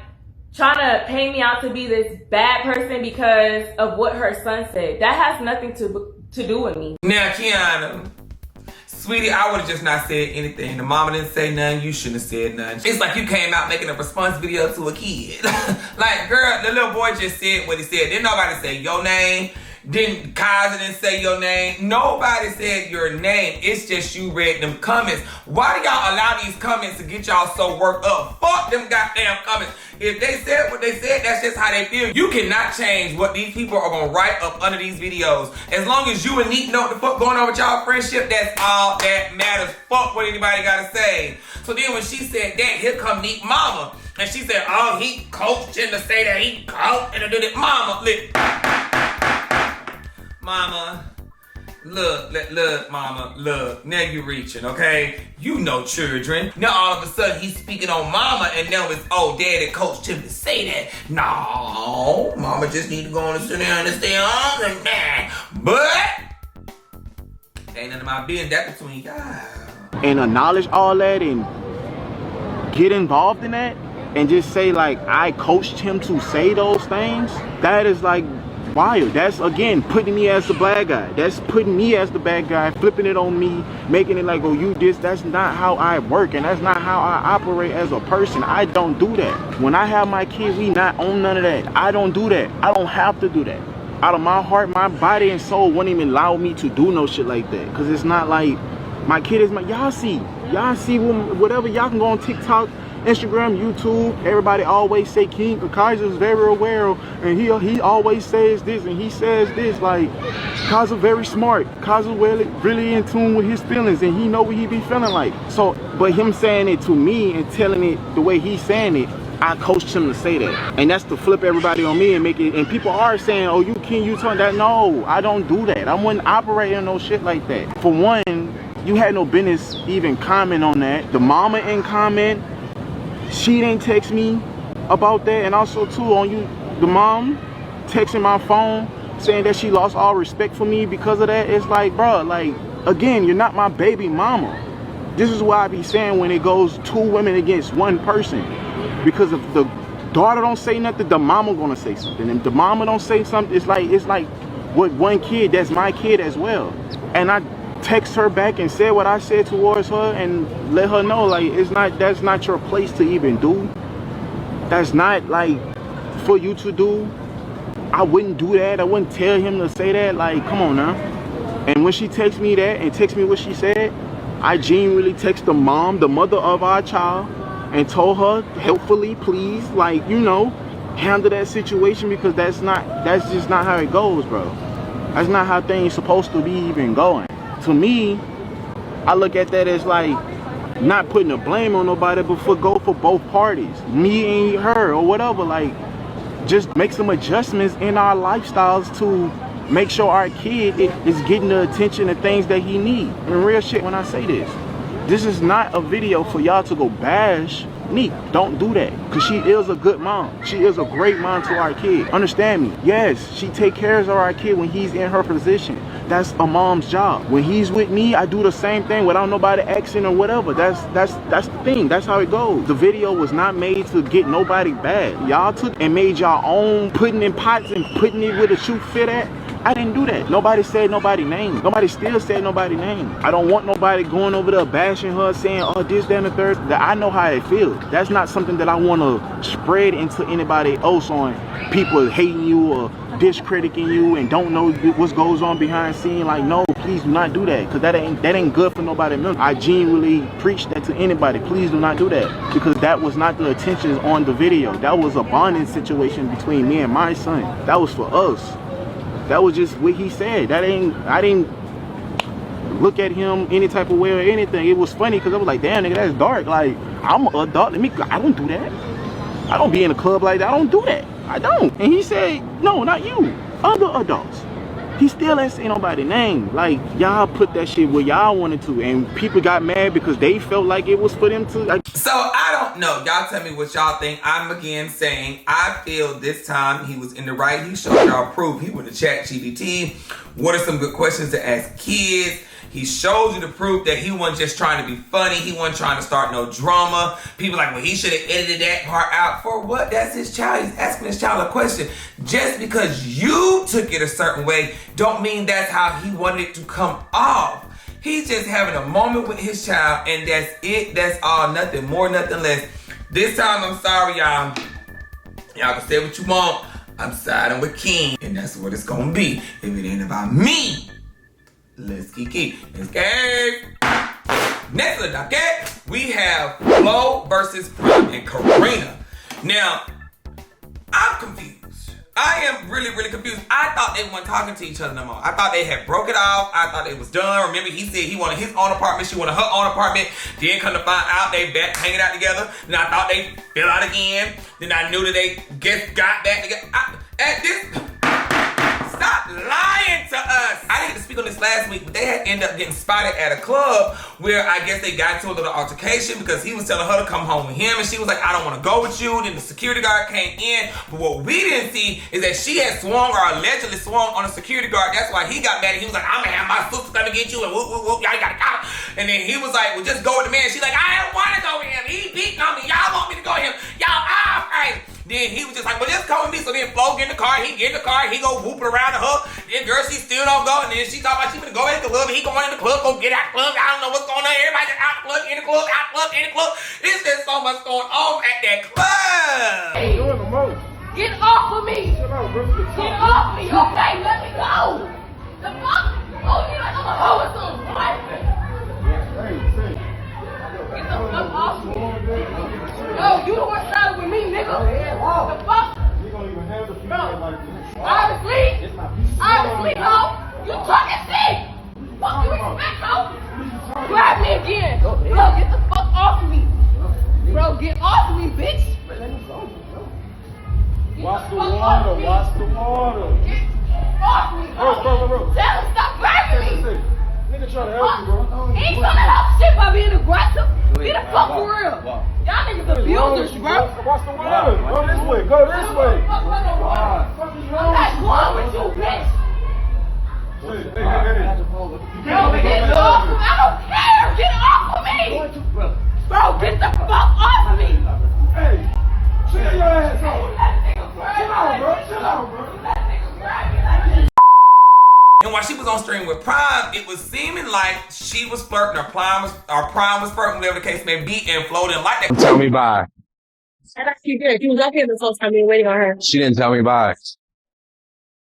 trying to paint me out to be this bad person because of what her son said. That has nothing to do with me. Now, Kiana, sweetie, I would have just not said anything. The mama didn't say nothing. You shouldn't have said nothing. It's like you came out making a response video to a kid. Like, girl, the little boy just said what he said. Didn't nobody say your name. Kaiser didn't say your name. Nobody said your name. It's just you read them comments. Why do y'all allow these comments to get y'all so worked up? Fuck them goddamn comments. If they said what they said, that's just how they feel. You cannot change what these people are gonna write up under these videos. As long as you and Neat know what the fuck going on with y'all friendship, that's all that matters. Fuck what anybody gotta say. So then when she said that, here come Neat mama. And she said, oh, he coached him to say that he coached and to do that. Mama, Mama, look, Mama, look. Now you reaching, okay? You know children. Now all of a sudden he's speaking on Mama, and now it's, oh, Daddy coached him to say that. No, Mama just need to go on and sit down and stay on and that. But ain't none of my business. That's between y'all. And acknowledge all that and get involved in that and just say like I coached him to say those things, that is like wild. That's again putting me as the bad guy. That's putting me as the bad guy, flipping it on me, making it like, oh, you this. That's not how I work, and that's not how I operate as a person. I don't do that. When I have my kid, we not on none of that. I don't do that. I don't have to do that. Out of my heart, my body and soul wouldn't even allow me to do no shit like that, because it's not like my kid is my, y'all see whatever. Y'all can go on TikTok, Instagram, YouTube. Everybody always say King Kaiser's very aware, and he always says this and he says this. Like, Kaiser very smart. Kaiser really in tune with his feelings, and he know what he be feeling like. So, but him saying it to me and telling it the way he's saying it, I coached him to say that. And that's to flip everybody on me and make it, and people are saying, oh, you talking that. No, I don't do that. I wouldn't operate on no shit like that. For one, you had no business even comment on that. The mama in comment, she didn't text me about that. And also too, on you, the mom texting my phone saying that she lost all respect for me because of that. It's like, bro, like, again, you're not my baby mama. This is what I be saying when it goes two women against one person. Because if the daughter don't say nothing, the mama gonna say something. And if the mama don't say something, it's like with one kid, that's my kid as well. And I text her back and said what I said towards her and let her know, like, that's not your place to even do. That's not like for you to do. I wouldn't do that. I wouldn't tell him to say that. Like, come on now. And when she texted me that and texted me what she said, I genuinely text the mom, the mother of our child, and told her, helpfully, please, like, you know, handle that situation, because that's just not how it goes, bro. That's not how things supposed to be even going. To me, I look at that as like not putting the blame on nobody, but go for both parties, me and her or whatever. Like, just make some adjustments in our lifestyles to make sure our kid is getting the attention and things that he needs. And real shit, when I say this is not a video for y'all to go bash Neat. Don't do that, because she is a good mom. She is a great mom to our kid. Understand me? Yes, she take care of our kid when he's in her position. That's a mom's job. When he's with me, I do the same thing without nobody asking or whatever. That's the thing. That's how it goes. The video was not made to get nobody bad. Y'all took and made y'all own, putting in pots and putting it where the shoe fit at. I didn't do that. Nobody said nobody's name. Nobody still said nobody's name. I don't want nobody going over there bashing her, saying, oh, this, that, and the third. I know how it feels. That's not something that I want to spread into anybody else on people hating you or discrediting you and don't know what goes on behind the scene. Like, no, please do not do that, because that ain't good for nobody. I genuinely preach that to anybody. Please do not do that, because that was not the intentions on the video. That was a bonding situation between me and my son. That was for us. That was just what he said. I didn't look at him any type of way or anything. It was funny because I was like, damn, nigga, that's dark. Like, I'm an adult. I don't do that. I don't be in a club like that. I don't do that. I don't. And he said, no, not you. Other adults. He still ain't saying nobody's name. Like, y'all put that shit where y'all wanted to, and people got mad because they felt like it was for them to. Like, so I don't know. Y'all tell me what y'all think. I'm again saying I feel this time he was in the right. He showed y'all proof. He went to ChatGPT. What are some good questions to ask kids? He shows you the proof that he wasn't just trying to be funny. He wasn't trying to start no drama. People like, well, he should have edited that part out. For what? That's his child. He's asking his child a question. Just because you took it a certain way don't mean that's how he wanted it to come off. He's just having a moment with his child, and that's it. That's all. Nothing more, nothing less. This time, I'm sorry, y'all. Y'all can say what you want. I'm siding with King, and that's what it's gonna be. If it ain't about me, let's kiki. Let's go. Next on the docket, we have Flo versus Prime and Karina. Now, I'm confused. I am really, really confused. I thought they weren't talking to each other no more. I thought they had broke it off. I thought it was done. Remember, he said he wanted his own apartment. She wanted her own apartment. Then come to find out they back hanging out together. Then I thought they fell out again. Then I knew that they got back together. Stop lying to us. I didn't get to speak on this last week, but they had ended up getting spotted at a club where I guess they got into a little altercation because he was telling her to come home with him and she was like, I don't want to go with you. Then the security guard came in. But what we didn't see is that she had swung or allegedly swung on a security guard. That's why he got mad and he was like, I'm going to have my sister come and get you and whoop, whoop, whoop, y'all gotta go. And then he was like, well, just go with the man. She's like, I don't want to go with him. He beating on me. Y'all want me to go with him. Y'all are right. Then he was just like, well, just come with me. So then Flo get in the car, he get in the car, he go whooping around to her. Then girl, she still don't go. And then she talking about she gonna go in the club. He going in the club, go get out the club. I don't know what's going on. Everybody just out the club, in the club, out the club, in the club. There's just so much going on at that club. Hey, doing the most. Get off of me! Chill out, bro. Get off me! Okay, let me go! The fuck? Oh, you like I'm a hoe or something, right? Get the fuck off me! No, you the one sided with me, nigga! The fuck? You don't even have the Bro, obviously, ho! You talking shit! Fuck you expect, ho! Grab me again! Bro, get the fuck off of me! Bro, get off of me, bitch! Watch the water, watch the water. Get off me, bro! Bro. Tell him stop grabbing me! Nigga trying to help you, bro. He ain't trying to help shit by being aggressive. Get the fuck for real. Y'all niggas abusers, bro. Watch the water. Go this way. Go this way. I'm not going with you, bitch. Bro, get off of me. I don't care. Get off of me. Bro, get the fuck off of me. Hey, chill your ass Hey, out. you let a nigga grab me. Chill out, bro. Chill out, bro. You let a nigga grab me like this. And while she was on stream with Prime, it was seeming like she was flirting, or Prime was flirting, whatever the case may be, and Flo didn't like that. Tell me bye. She did. She was up here this whole time. We were waiting on her. She didn't tell me bye.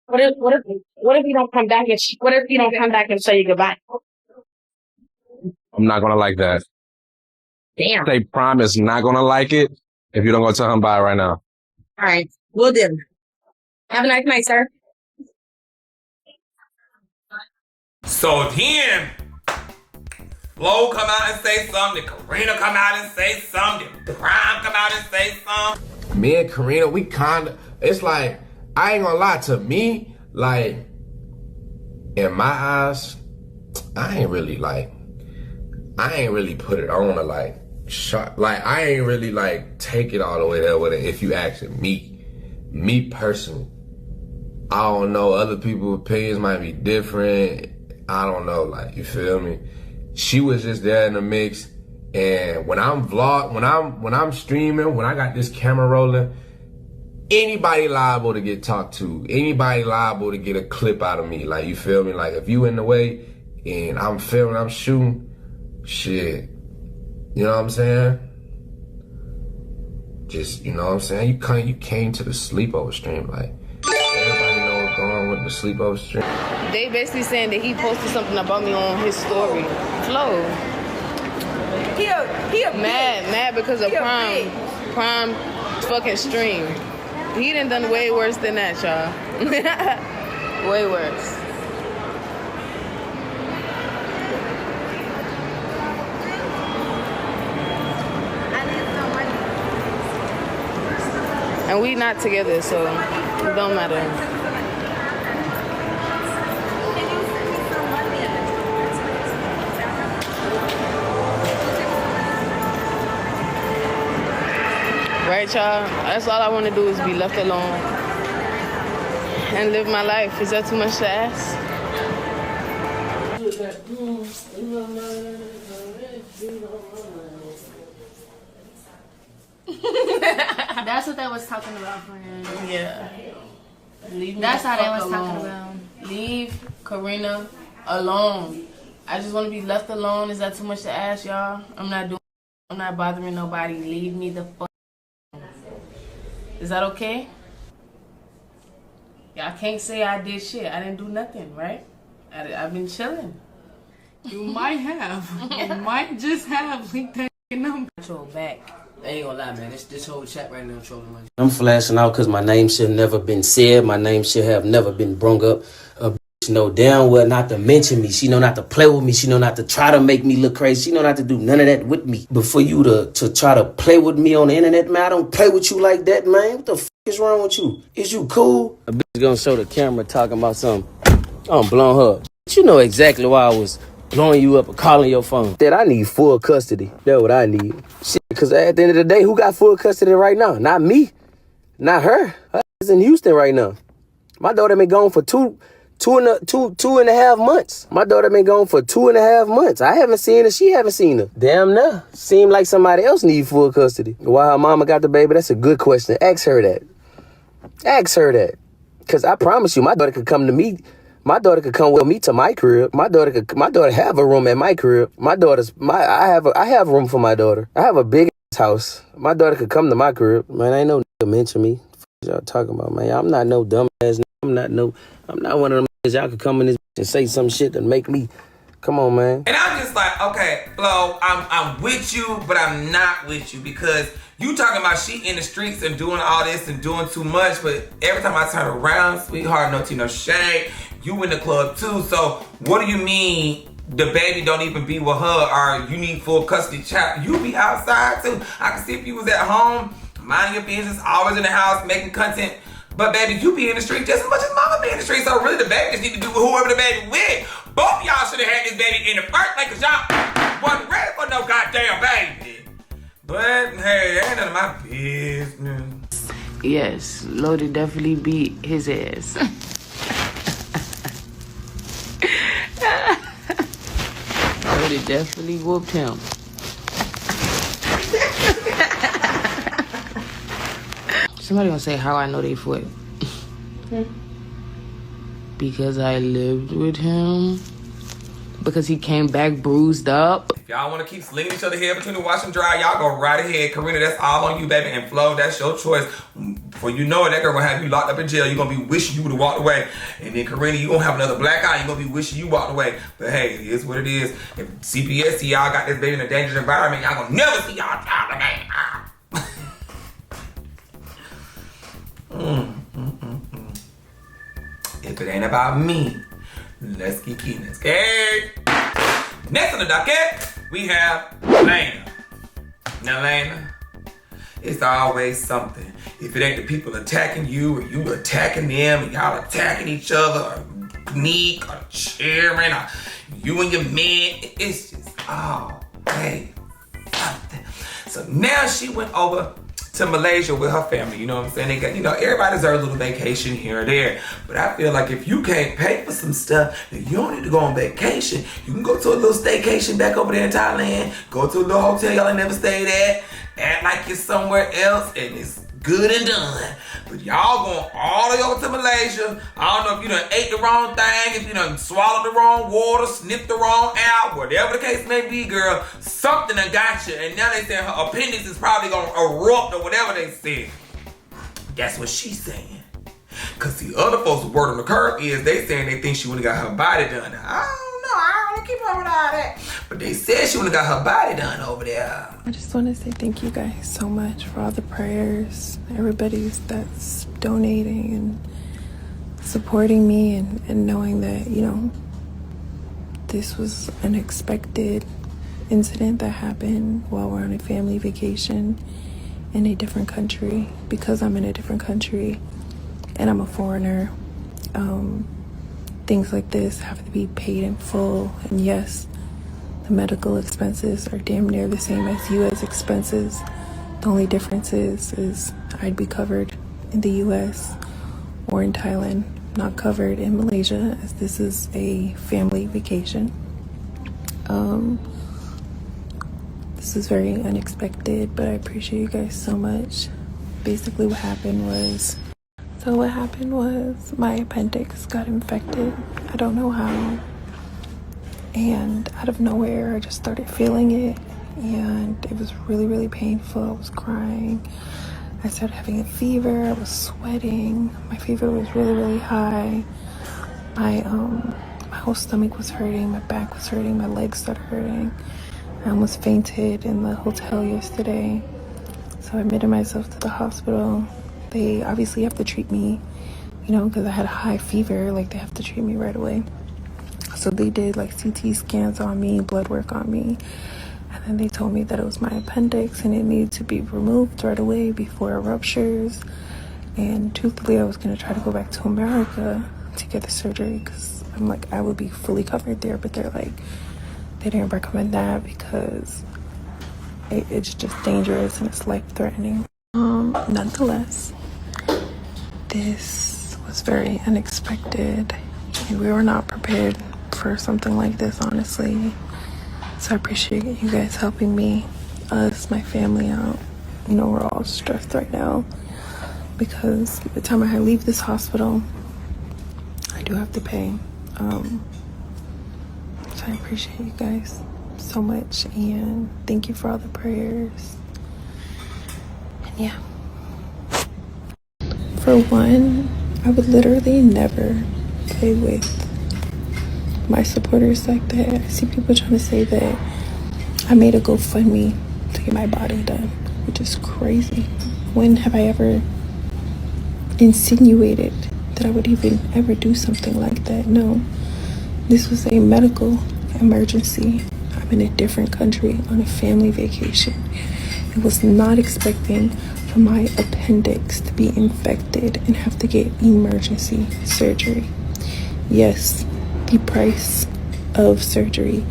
What if you don't come back and what if you don't come back and say you goodbye? I'm not gonna like that. Damn. Say Prime is not gonna like it if you don't go tell him bye right now. All right, we'll do. Have a nice night, sir. So then, Flo come out and say something, Karina come out and say something, Prime come out and say something. Me and Karina, we kinda, it's like, I ain't gonna lie, to me, like, in my eyes, I ain't really put it on to like, I ain't really like take it all the way there with it. If you asking me personally, I don't know, other people's opinions might be different. I don't know, like, you feel me? She was just there in the mix, and when I'm when I'm streaming, when I got this camera rolling, anybody liable to get talked to, anybody liable to get a clip out of me, like, you feel me? Like, if you in the way and I'm filming, I'm shooting, shit, you know what I'm saying? Just, you know what I'm saying? You came to the sleepover stream, like, everybody know what's going on with the sleepover stream. They basically saying that he posted something about me on his story. Flo. He a mad because of Prime fucking stream. He done way worse than that, y'all. Way worse. And we not together, so it don't matter. Right, y'all? That's all I want to do is be left alone and live my life. Is that too much to ask? That's what they was talking about, friend. Yeah. That's how they was talking about. Leave Karina alone. I just want to be left alone. Is that too much to ask, y'all? I'm not bothering nobody. Leave me the fuck. Is that okay? I can't say I did shit. I didn't do nothing, right? I've been chilling. You might have. You might just have linked that number. Control back. I ain't gonna lie, man. This whole chat right now trolling my. I'm flashing out because my name should have never been said. My name should have never been brung up. A bitch know damn well not to mention me. She know not to play with me. She know not to try to make me look crazy. She know not to do none of that with me. But for you to try to play with me on the internet, man, I don't play with you like that, man. What the f*** is wrong with you? Is you cool? A bitch gonna show the camera talking about something. I'm blowing her. But you know exactly why I was blowing you up or calling your phone. That I need full custody. That's what I need. Shit, because at the end of the day, who got full custody right now? Not me. Not her. Her is in Houston right now. My daughter been gone for two and a half months. My daughter been gone for 2.5 months. I haven't seen her. She haven't seen her. Damn nah. Seem like somebody else need full custody. Why her mama got the baby? That's a good question. Ask her that. Ask her that. Because I promise you, my daughter could come to me. My daughter could come with me to my crib. My daughter have a room at my crib. I have room for my daughter. I have a big house. My daughter could come to my crib. Man, ain't no nigga mention me. What y'all talking about, man? I'm not no dumb ass. I'm not one of them niggas y'all could come in this and say some shit and make me. Come on, man. And I'm just like, okay, Flo, I'm with you, but I'm not with you because you talking about she in the streets and doing all this and doing too much, but every time I turn around, sweetheart, no tea, no shade. You in the club too, so what do you mean the baby don't even be with her or you need full custody? Child, you be outside too. I can see if you was at home, minding your business, always in the house, making content. But baby, you be in the street just as much as mama be in the street, so really the baby just need to do with whoever the baby with. Both of y'all should have had this baby in the first place because y'all wasn't ready for no goddamn baby. But hey, that ain't none of my business. Yes, Lodi definitely beat his ass. Lodi definitely whooped him. Somebody gonna say how I know they foot. Because I lived with him. Because he came back bruised up. If y'all want to keep slinging each other head between the wash and dry, y'all go right ahead. Karina, that's all on you, baby. And Flo, that's your choice. Before you know it, that girl gonna have you locked up in jail. You're gonna be wishing you would have walked away. And then Karina, you gonna have another black eye. You're gonna be wishing you walked away. But hey, it is what it is. If CPS see y'all got this baby in a dangerous environment, y'all gonna never see y'all child again. If it ain't about me, let's get keen. Let's get. Next on the docket, we have Lena. Now, Lena, it's always something. If it ain't the people attacking you or you attacking them and y'all attacking each other or Neek or Sharon or you and your man, it's just always something. So now she went over to Malaysia with her family, you know what I'm saying? They got, everybody deserves a little vacation here or there. But I feel like if you can't pay for some stuff, then you don't need to go on vacation. You can go to a little staycation back over there in Thailand, go to a little hotel y'all ain't never stayed at, act like you're somewhere else, and it's good and done. But y'all going all the way over to Malaysia. I don't know if you done ate the wrong thing, if you done swallowed the wrong water, sniffed the wrong out, whatever the case may be, girl, something done got you. And now they say her appendix is probably gonna erupt or whatever they said. That's what she's saying. Cause the other folks' word on the curb is they saying they think she would've got her body done. I don't know, I don't keep up with all that. But they said she would've got her body done over there. I just want to say thank you guys so much for all the prayers, everybody that's donating and supporting me and knowing that, this was an unexpected incident that happened while we're on a family vacation in a different country. Because I'm in a different country and I'm a foreigner, things like this have to be paid in full. And yes, the medical expenses are damn near the same as U.S. expenses. The only difference is I'd be covered in the U.S. or in Thailand, not covered in Malaysia, as this is a family vacation. This is very unexpected, but I appreciate you guys so much. Basically what happened was my appendix got infected. I don't know how. And out of nowhere, I just started feeling it. And it was really, really painful. I was crying. I started having a fever. I was sweating. My fever was really, really high. My whole stomach was hurting. My back was hurting. My legs started hurting. I almost fainted in the hotel yesterday. So I admitted myself to the hospital. They obviously have to treat me, you know, because I had a high fever. Like, they have to treat me right away. So they did like CT scans on me, blood work on me. And then they told me that it was my appendix and it needed to be removed right away before it ruptures. And truthfully, I was going to try to go back to America to get the surgery because I'm like, I would be fully covered there. But they're like, they didn't recommend that because it's just dangerous and it's life-threatening. Nonetheless, this was very unexpected. We were not prepared for something like this, honestly. So I appreciate you guys helping me, us, my family out. You know, we're all stressed right now because by the time I leave this hospital, I do have to pay. So I appreciate you guys so much, and thank you for all the prayers. And yeah. For one, I would literally never play with my supporters like that. I see people trying to say that I made a GoFundMe to get my body done, which is crazy. When have I ever insinuated that I would even ever do something like that? No. This was a medical emergency. I'm in a different country on a family vacation. I was not expecting for my appendix to be infected and have to get emergency surgery. Yes, the price of surgery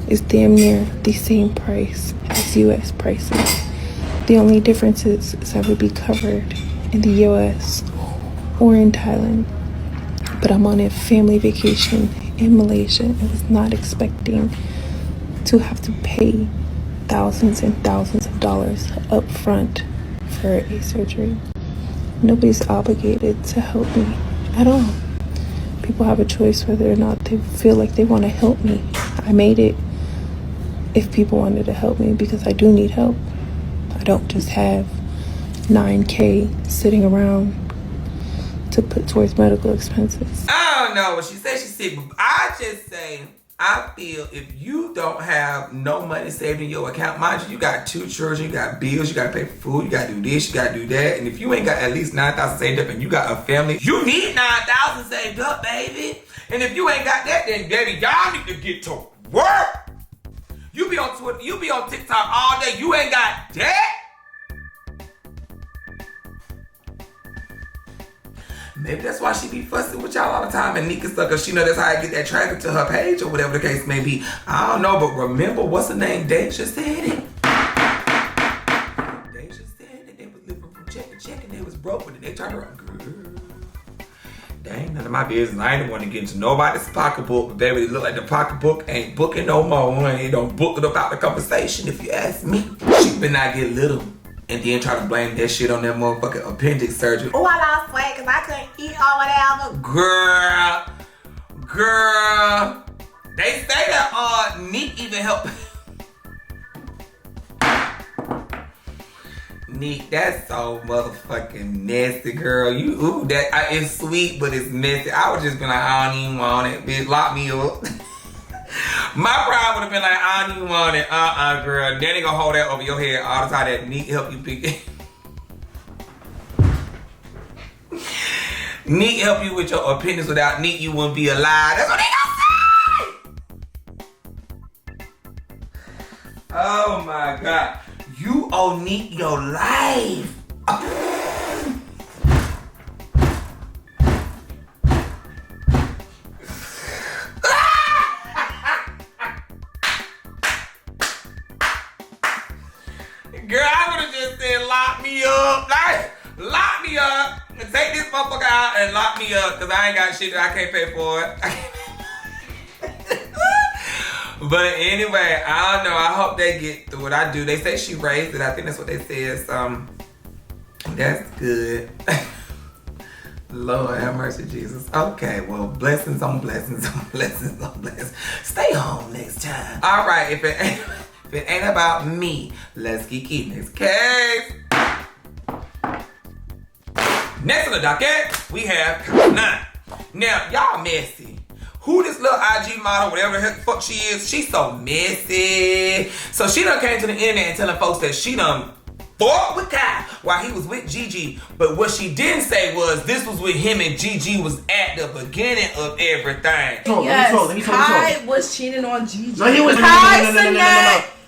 is damn near the same price as US prices. The only difference is I would be covered in the US or in Thailand. But I'm on a family vacation in Malaysia. I was not expecting to have to pay thousands and thousands of dollars up front for a surgery. Nobody's obligated to help me at all. People have a choice whether or not they feel like they want to help me. I made it if people wanted to help me because I do need help. I don't just have $9K sitting around to put towards medical expenses. I don't know what she said. She's sick, but I just say, I feel if you don't have no money saved in your account, mind you, you got 2 children, you got bills, you got to pay for food, you got to do this, you got to do that. And if you ain't got at least 9,000 saved up and you got a family, you need 9,000 saved up, baby. And if you ain't got that, then baby, y'all need to get to work. You be on Twitter, you be on TikTok all day, you ain't got that. Maybe that's why she be fussing with y'all all the time and Nika stuff, because she know that's how I get that traffic to her page or whatever the case may be. I don't know, but remember, what's her name? Deja said it. Deja said that they was living from check to check and they was broke, but then they turned around. Girl, dang, none of my business. I ain't the one to get into nobody's pocketbook, but baby, it look like the pocketbook ain't booking no more. It don't book it about the conversation, if you ask me. She better not get little and then try to blame that shit on that motherfucking appendix surgery. Oh, I lost weight because I couldn't eat or whatever. Girl. They say that Neek even helped. Neek, that's so motherfucking nasty, girl. You, it's sweet, but it's messy. I would just be like, I don't even want it. Bitch, lock me up. My pride would have been like, I don't even want it. Girl. Then they gonna hold that over your head all the time. That Neek help you pick it. Neek help you with your opinions. Without Neek, you wouldn't be alive. That's what they gonna say. Oh my God. You owe Neek your life. Girl, I would have just said, lock me up. Like, lock me up. And take this motherfucker out and lock me up. Because I ain't got shit that I can't pay for it. But anyway, I don't know. I hope they get through what I do. They say she raised it. I think that's what they said. So, that's good. Lord have mercy, Jesus. Okay, well, blessings on blessings on blessings on blessings. Stay home next time. All right, if it ain't about me, let's get next case. Next on the docket, we have Kehlani. Now, y'all messy. Who this little IG model, whatever the heck the fuck she is, she's so messy. So she done came to the internet and telling folks that she done fought with Kai while he was with Gigi. But what she didn't say was this was with him and Gigi was at the beginning of everything. Yes, Kai was cheating on Gigi. No, he was Kai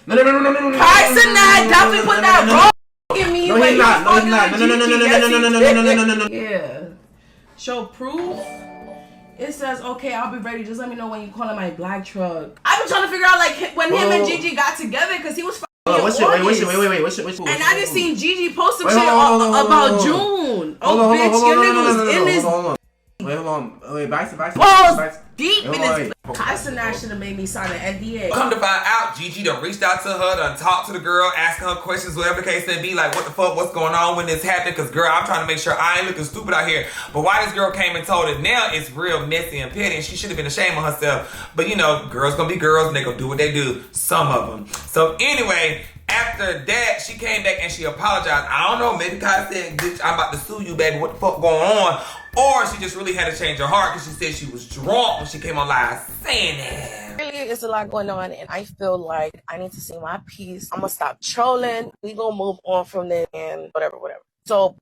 Sinat definitely put that wrong in me. No, he's not. No, he's not. No. Yeah. Show proof. It says, okay, I'll be ready. Just let me know when you call in my black truck. I've been trying to figure out like when him and Gigi got together because he was wait. What's and I just seen Gigi post some shit about June. Oh, bitch, your nigga was in this. Wait, Balls deep in this. Kai Sinat should have made me sign an NDA. Come to find out, Gigi done reached out to her, done talked to the girl, asking her questions, whatever the case may be, like what the fuck, what's going on when this happened, because girl, I'm trying to make sure I ain't looking stupid out here. But why this girl came and told it now, it's real messy and petty, and she should have been ashamed of herself. But you know, girls gonna be girls, and they gonna do what they do, some of them. So anyway, after that, she came back and she apologized. I don't know, maybe Kai said, bitch, I'm about to sue you, baby, what the fuck going on? Or she just really had to change her heart because she said she was drunk when she came on live saying that. Really, it's a lot going on, and I feel like I need to say my piece. I'm gonna stop trolling. We gonna move on from this and whatever. So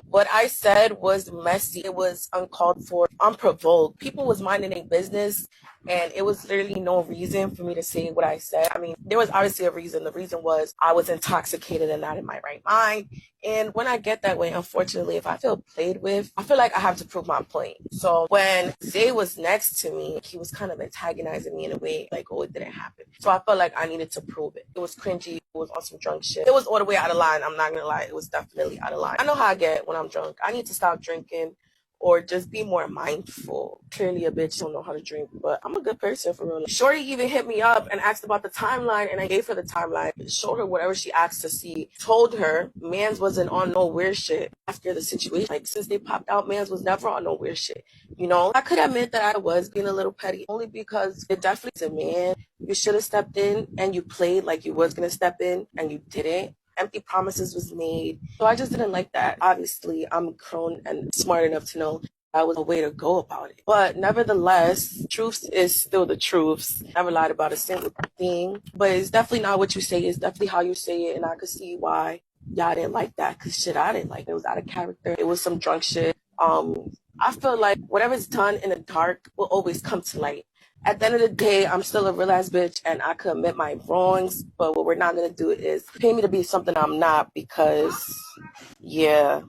what I said was messy. It was uncalled for, unprovoked. People was minding their business, and it was literally no reason for me to say what I said. I mean, there was obviously a reason. The reason was I was intoxicated and not in my right mind. And when I get that way, unfortunately, if I feel played with, I feel like I have to prove my point. So when Zay was next to me, he was kind of antagonizing me in a way like, oh, it didn't happen. So I felt like I needed to prove it. It was cringy. It was on some drunk shit. It was all the way out of line. I'm not going to lie. It was definitely out of line. I know how I get when I'm drunk. I need to stop drinking or just be more mindful. Clearly a bitch don't know how to drink, but I'm a good person for real. Shorty even hit me up and asked about the timeline, and I gave her the timeline, showed her whatever she asked to see, told her mans wasn't on no weird shit after the situation. Like, since they popped out, mans was never on no weird shit. You know, I could admit that I was being a little petty, only because it definitely is a man. You should have stepped in, and you played like you was gonna step in, and you didn't. Empty promises was made. So I just didn't like that. Obviously, I'm grown and smart enough to know that was a way to go about it. But nevertheless, truth is still the truth. Never lied about a single thing. But it's definitely not what you say. It's definitely how you say it. And I could see why y'all didn't like that. Because shit, I didn't like it. It was out of character. It was some drunk shit. I feel like whatever's done in the dark will always come to light. At the end of the day, I'm still a real ass bitch and I could admit my wrongs, but what we're not gonna do is pay me to be something I'm not because, yeah.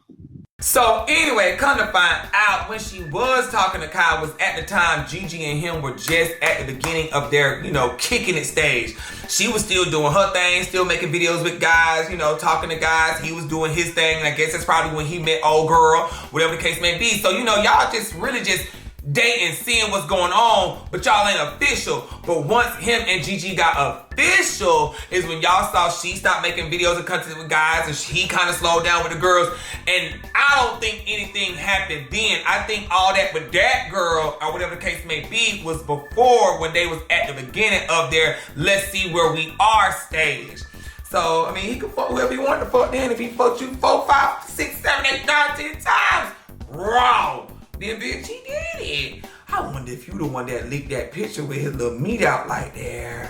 So anyway, come to find out, when she was talking to Kai was at the time Gigi and him were just at the beginning of their, you know, kicking it stage. She was still doing her thing, still making videos with guys, you know, talking to guys. He was doing his thing, and I guess that's probably when he met old girl, whatever the case may be. So, you know, y'all just really just dating, seeing what's going on, but y'all ain't official. But once him and Gigi got official is when y'all saw she stopped making videos and content with guys, and he kind of slowed down with the girls. And I don't think anything happened then. I think all that with that girl, or whatever the case may be, was before, when they was at the beginning of their let's see where we are stage. So, I mean, he could fuck whoever he wanted to fuck then. If he fucked you 4, 5, 6, 7, 8, 9, 10 times, wrong. Then bitch, he did it. I wonder if you the one that leaked that picture with his little meat out like that.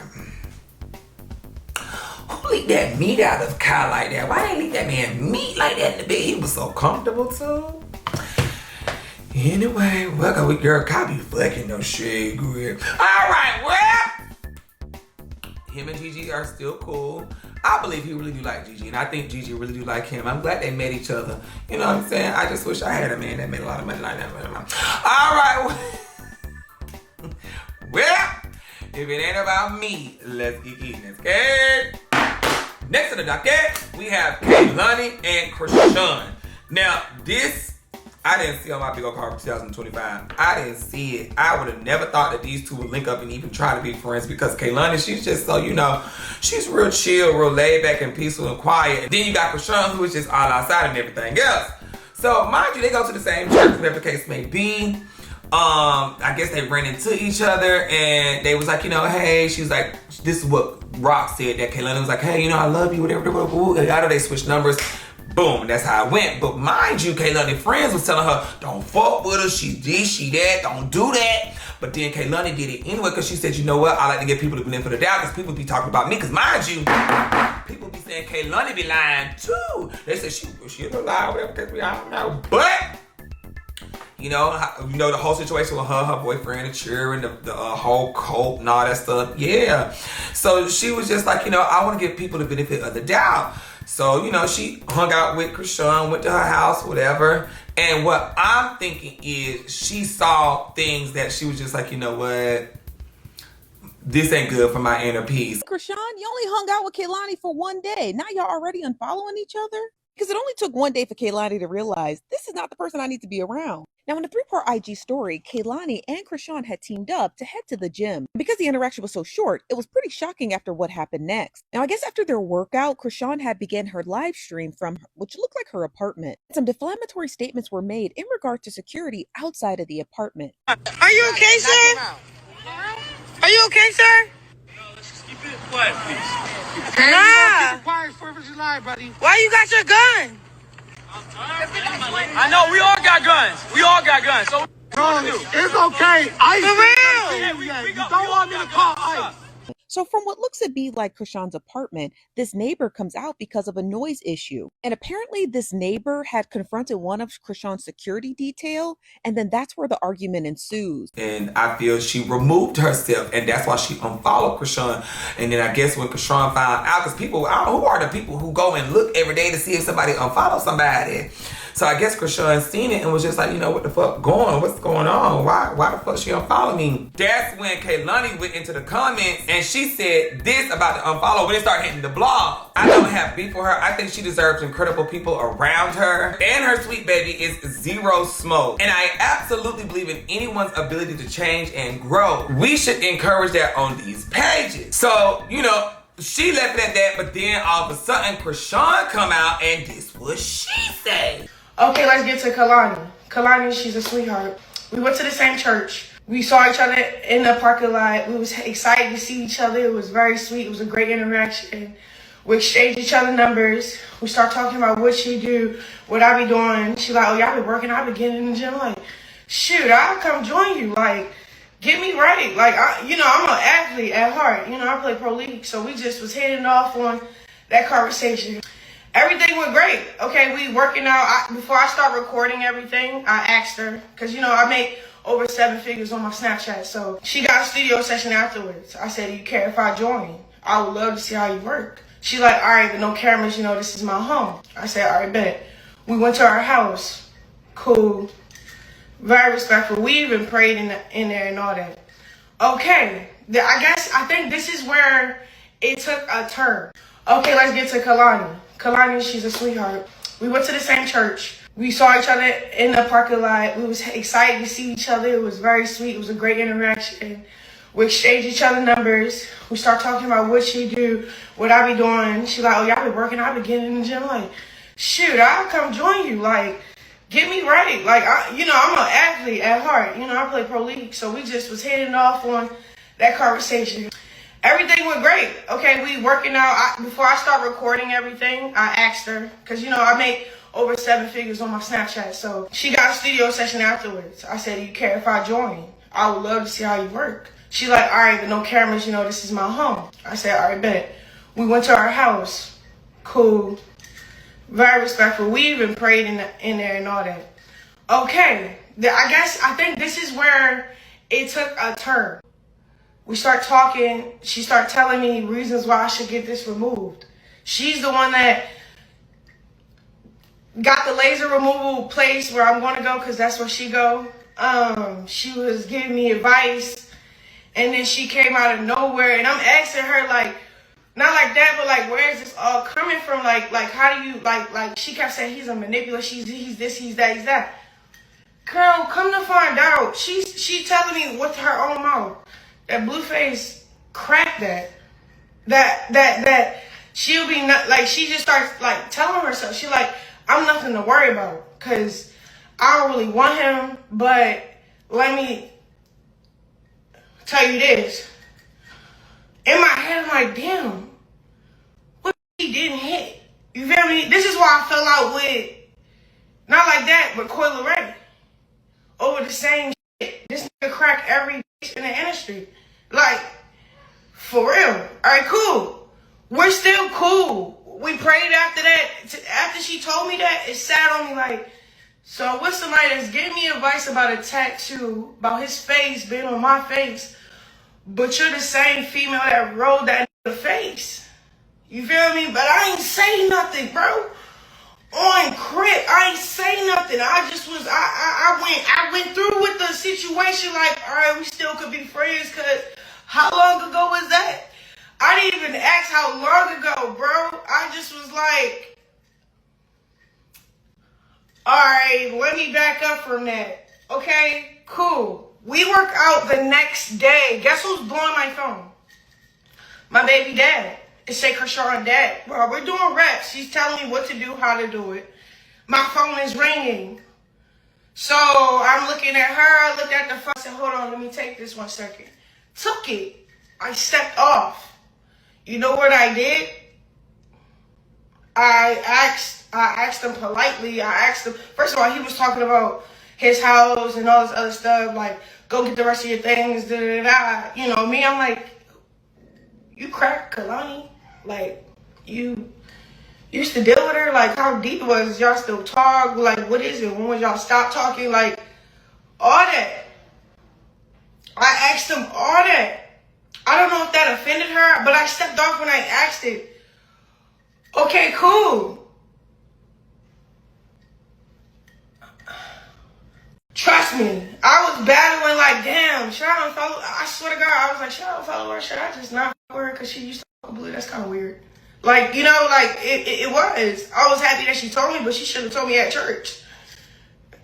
Who leaked that meat out of Kyle like that? Why didn't leak that man meat like that in the bed? He was so comfortable too. Anyway, welcome with girl Kyle be fucking no shit good. Alright, well, him and Gigi are still cool. I believe he really do like Gigi, and I think Gigi really do like him. I'm glad they met each other. You know what I'm saying? I just wish I had a man that made a lot of money like that. All right. Well, if it ain't about me, let's get eating, okay? Next on the docket, we have Kehlani and Chrisean. Now, this, I didn't see on my big old card for 2025. I didn't see it. I would have never thought that these two would link up and even try to be friends, because Kehlani, she's just so, you know, she's real chill, real laid back and peaceful and quiet. And then you got Chrisean, who is just all outside and everything else. So mind you, they go to the same church, whatever the case may be. I guess they ran into each other and they was like, you know, hey, she was like, this is what Rock said, that Kehlani was like, hey, you know, I love you, whatever. I know they switched numbers. Boom, that's how it went. But mind you, Kehlani friends was telling her, don't fuck with her, she this, she that, don't do that. But then Kehlani did it anyway because she said, you know what, I like to give people the benefit of the doubt because people be talking about me. Because mind you, people be saying Kehlani be lying too. They said she'll lie, whatever, I don't know. But you know the whole situation with her boyfriend, the cheering, the whole cult and all that stuff. Yeah. So she was just like, I want to give people the benefit of the doubt. So, she hung out with Chrisean, went to her house, whatever. And what I'm thinking is she saw things that she was just like, you know what? This ain't good for my inner peace. Chrisean, you only hung out with Kehlani for one day. Now y'all already unfollowing each other? Because it only took one day for Kehlani to realize this is not the person I need to be around. Now, in a 3-part IG story, Kehlani and Chrisean had teamed up to head to the gym. Because the interaction was so short, it was pretty shocking after what happened next. Now, I guess after their workout, Chrisean had began her live stream from which looked like her apartment. Some defamatory statements were made in regard to security outside of the apartment. Are you okay, sir? Are you okay, sir? Keep it quiet, please. Okay, nah. Keep it quiet, 4th of July, buddy. Why you got your gun? I know, we all got guns. We all got guns. So It's okay. Ice. For real? You don't want me to call ICE. So from what looks to be like Chrisean's apartment, this neighbor comes out because of a noise issue. And apparently this neighbor had confronted one of Chrisean's security detail, and then that's where the argument ensues. And I feel she removed herself, and that's why she unfollowed Chrisean. And then I guess when Chrisean found out, because people, who are the people who go and look every day to see if somebody unfollows somebody? So I guess Chrisean seen it and was just like, what the fuck what's going on? Why the fuck she unfollow me? That's when Kehlani went into the comments and she said this about the unfollow when it started hitting the blog. I don't have beef for her. I think she deserves incredible people around her. And her sweet baby is zero smoke. And I absolutely believe in anyone's ability to change and grow. We should encourage that on these pages. So, she left it at that, but then all of a sudden Chrisean come out and this was she said. Okay, let's get to Kehlani. Kehlani, she's a sweetheart. We went to the same church. We saw each other in the parking lot. We was excited to see each other. It was very sweet. It was a great interaction. We exchanged each other numbers. We start talking about what she do, what I be doing. She like, oh, y'all be working. I be getting in the gym. Like, shoot, I'll come join you. Like, get me ready. Like, I'm an athlete at heart. I play pro league. So we just was heading off on that conversation. Everything went great. Okay, we working out. Before I start recording everything, I asked her, because, I make over 7 figures on my Snapchat. So she got a studio session afterwards. I said, do you care if I join? I would love to see how you work. She like, all right, but no cameras, this is my home. I said, all right, bet. We went to our house. Cool. Very respectful. We even prayed in there and all that. Okay, I think this is where it took a turn. Okay, let's get to Kehlani. Kehlani, she's a sweetheart. We went to the same church. We saw each other in the parking lot. We was excited to see each other. It was very sweet. It was a great interaction. We exchanged each other numbers. We start talking about what she do, what I be doing. She like, oh, y'all be working. I be getting in the gym. Like, shoot, I'll come join you. Like, get me ready. Like, I'm an athlete at heart. I play pro league. So we just was heading off on that conversation. Everything went great. Okay, we working out. Before I start recording everything, I asked her, because, I make over 7 figures on my Snapchat. So she got a studio session afterwards. I said, do you care if I join? I would love to see how you work. She like, all right, but no cameras, this is my home. I said, all right, bet. We went to our house. Cool. Very respectful. We even prayed in there and all that. Okay, I think this is where it took a turn. We start talking. She started telling me reasons why I should get this removed. She's the one that got the laser removal place where I'm going to go, because that's where she go. She was giving me advice, and then she came out of nowhere, and I'm asking her, like, not like that, but like, where is this all coming from? Like how do you, like she kept saying he's a manipulator, he's this, he's that, he's that. Girl, come to find out, she telling me with her own mouth that Blueface cracked that she'll be not, like, she just starts like telling herself, she like, I'm nothing to worry about, because I don't really want him, but let me tell you this. In my head, I'm like, damn, what if he didn't hit? You feel me? This is why I fell out with, not like that, but Coil Ray. Over the same shit. This nigga crack every bitch in the industry. Like, for real. Alright, cool. We're still cool. We prayed after that. After she told me that, it sat on me like, so what's somebody that's giving me advice about a tattoo, about his face being on my face, but you're the same female that rolled that nigga face. You feel me? But I ain't say nothing, bro. On crib, I ain't say nothing. I just was, I went through with the situation like, all right, we still could be friends, cause how long ago was that? I didn't even ask how long ago, bro. I just was like, all right, let me back up from that. Okay, cool. We work out the next day. Guess who's blowing my phone? My baby dad. It say Chrisean dad. Bro, we're doing reps. She's telling me what to do, how to do it. My phone is ringing. So I'm looking at her. I looked at the phone. I said, hold on, let me take this 1 second. Took it. I stepped off. You know what I did? I asked him politely. I asked him, first of all, he was talking about his house and all this other stuff, like, go get the rest of your things, da-da-da-da. You know, me, I'm like, you crack Kehlani? Like, you used to deal with her? Like, how deep it was? Y'all still talk? Like, what is it? When would y'all stop talking? Like, all that. I asked him all that. I don't know if that offended her, but I stepped off when I asked it. Okay, cool. Trust me, I was battling like, damn, should I unfollow? I swear to God, I was like, should I unfollow her? Should I just not follow her? Because she used to fuck Blue. That's kind of weird. Like, you know, like, it was. I was happy that she told me, but she should have told me at church.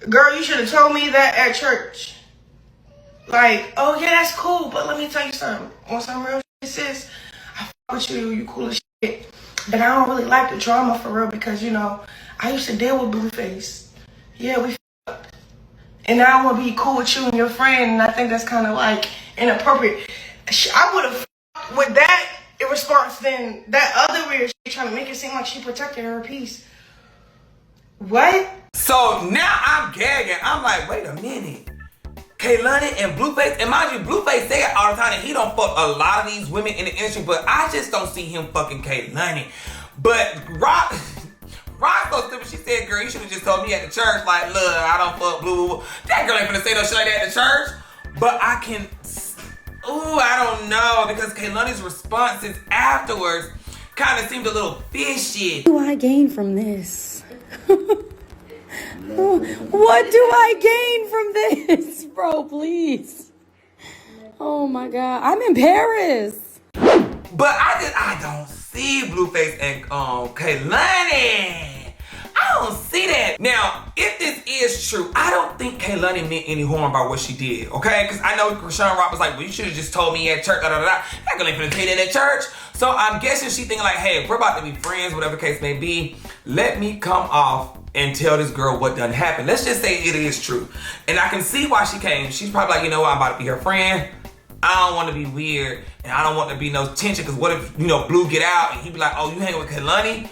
Girl, you should have told me that at church. Like, oh, yeah, that's cool, but let me tell you something. On some real shit, sis, I fuck with you, you cool as shit. But I don't really like the drama for real because, you know, I used to deal with Blueface. Yeah, we fucked. And now I want to be cool with you and your friend, and I think that's kind of, like, inappropriate. I would have fucked with that in response than that other weird shit trying to make it seem like she protected her peace. What? So now I'm gagging. I'm like, wait a minute. Kehlani and Blueface, and mind you, Blueface say it all the time that he don't fuck a lot of these women in the industry, but I just don't see him fucking Kehlani. But Rock so stupid, she said, girl, you should have just told me at the church, like, look, I don't fuck Blue. That girl ain't finna say no shit like that at the church. But I can, I don't know, because Kehlani's responses afterwards kind of seemed a little fishy. What do I gain from this? What do I gain from this? Bro, please. Oh my God. I'm in Paris. But I don't see Blueface and Kehlani. I don't see that. Now, if this is true, I don't think Kehlani meant any harm by what she did, okay? Because I know Chrisean Rock was like, well, you should have just told me at church, That girl ain't finna tell you that at church. So I'm guessing she thinking like, hey, if we're about to be friends, whatever the case may be, let me come off and tell this girl what done happened. Let's just say it is true. And I can see why she came. She's probably like, you know what, I'm about to be her friend. I don't want to be weird, and I don't want to be no tension, because what if, you know, Blue get out, and he be like, oh, you hanging with Kehlani?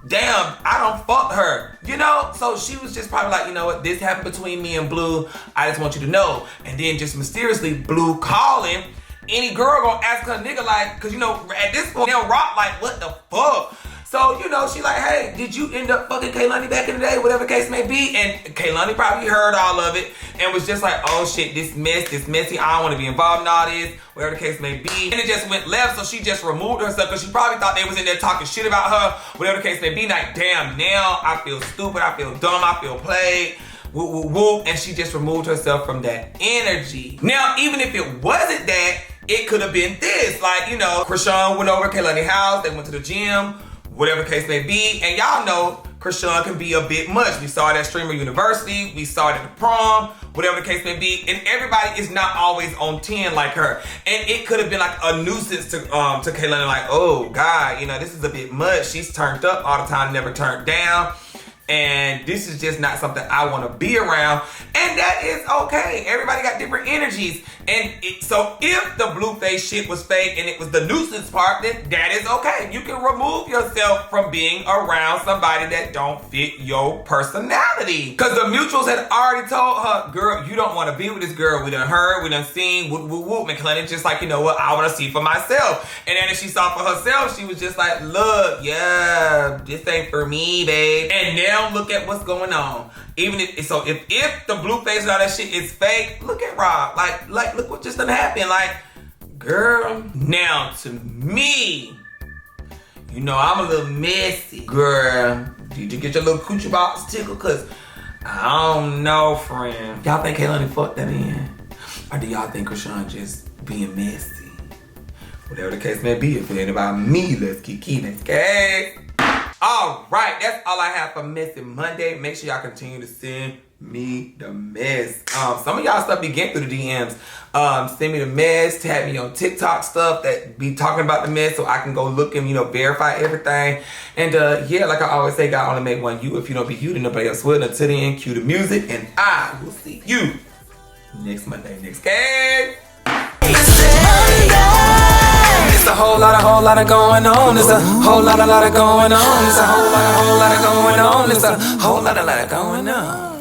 Damn, I don't fuck her, you know? So she was just probably like, you know what, this happened between me and Blue, I just want you to know. And then just mysteriously, Blue calling, any girl gonna ask her nigga like, cause you know, at this point, they'll Rock like, what the fuck? So, you know, she like, hey, did you end up fucking Kehlani back in the day? Whatever the case may be. And Kehlani probably heard all of it and was just like, oh shit, this messy. I don't want to be involved in all this. Whatever the case may be. And it just went left, so she just removed herself because she probably thought they was in there talking shit about her. Whatever the case may be. Like, damn, now I feel stupid. I feel dumb. I feel played. Whoop, whoop, whoop. And she just removed herself from that energy. Now, even if it wasn't that, it could have been this. Like, you know, Chrisean went over to Kehlani's house. They went to the gym. Whatever the case may be. And y'all know Chrisean can be a bit much. We saw it at Streamer University. We saw it at the prom. Whatever the case may be. And everybody is not always on 10 like her. And it could have been like a nuisance to Kehlani. Like, oh God, you know, this is a bit much. She's turned up all the time, never turned down. And this is just not something I want to be around. And that is okay. Everybody got different energies. And so if the Blueface shit was fake and it was the nuisance part, then that is okay. You can remove yourself from being around somebody that don't fit your personality. Because the mutuals had already told her, girl, you don't want to be with this girl. We done heard, we done seen, whoop, whoop, whoop. McClellan just like, you know what, I want to see for myself. And then if she saw for herself, she was just like, look, yeah, this ain't for me, babe. And now look at what's going on. Even if the Blueface and all that shit is fake, look at Rob. Like look what just done happened. Like, girl. Now to me, you know I'm a little messy. Girl, did you get your little coochie box tickled? Cause I don't know, friend. Y'all think Kehlani fucked that in? Or do y'all think Chrisean just being messy? Whatever the case may be, if it ain't about me, let's keep next case. All right, that's all I have for Messy Monday. Make sure y'all continue to send me the mess. Some of y'all stuff be getting through the DMs. Send me the mess, tag me on TikTok stuff that be talking about the mess so I can go look and, verify everything. And yeah, like I always say, God only make one you. If you don't be you, then nobody else will. Until then, cue the music, and I will see you next Monday. Next game. It's a whole lot of going on. It's a whole lot of going on. It's a whole lot of going on. It's a whole lot of going on.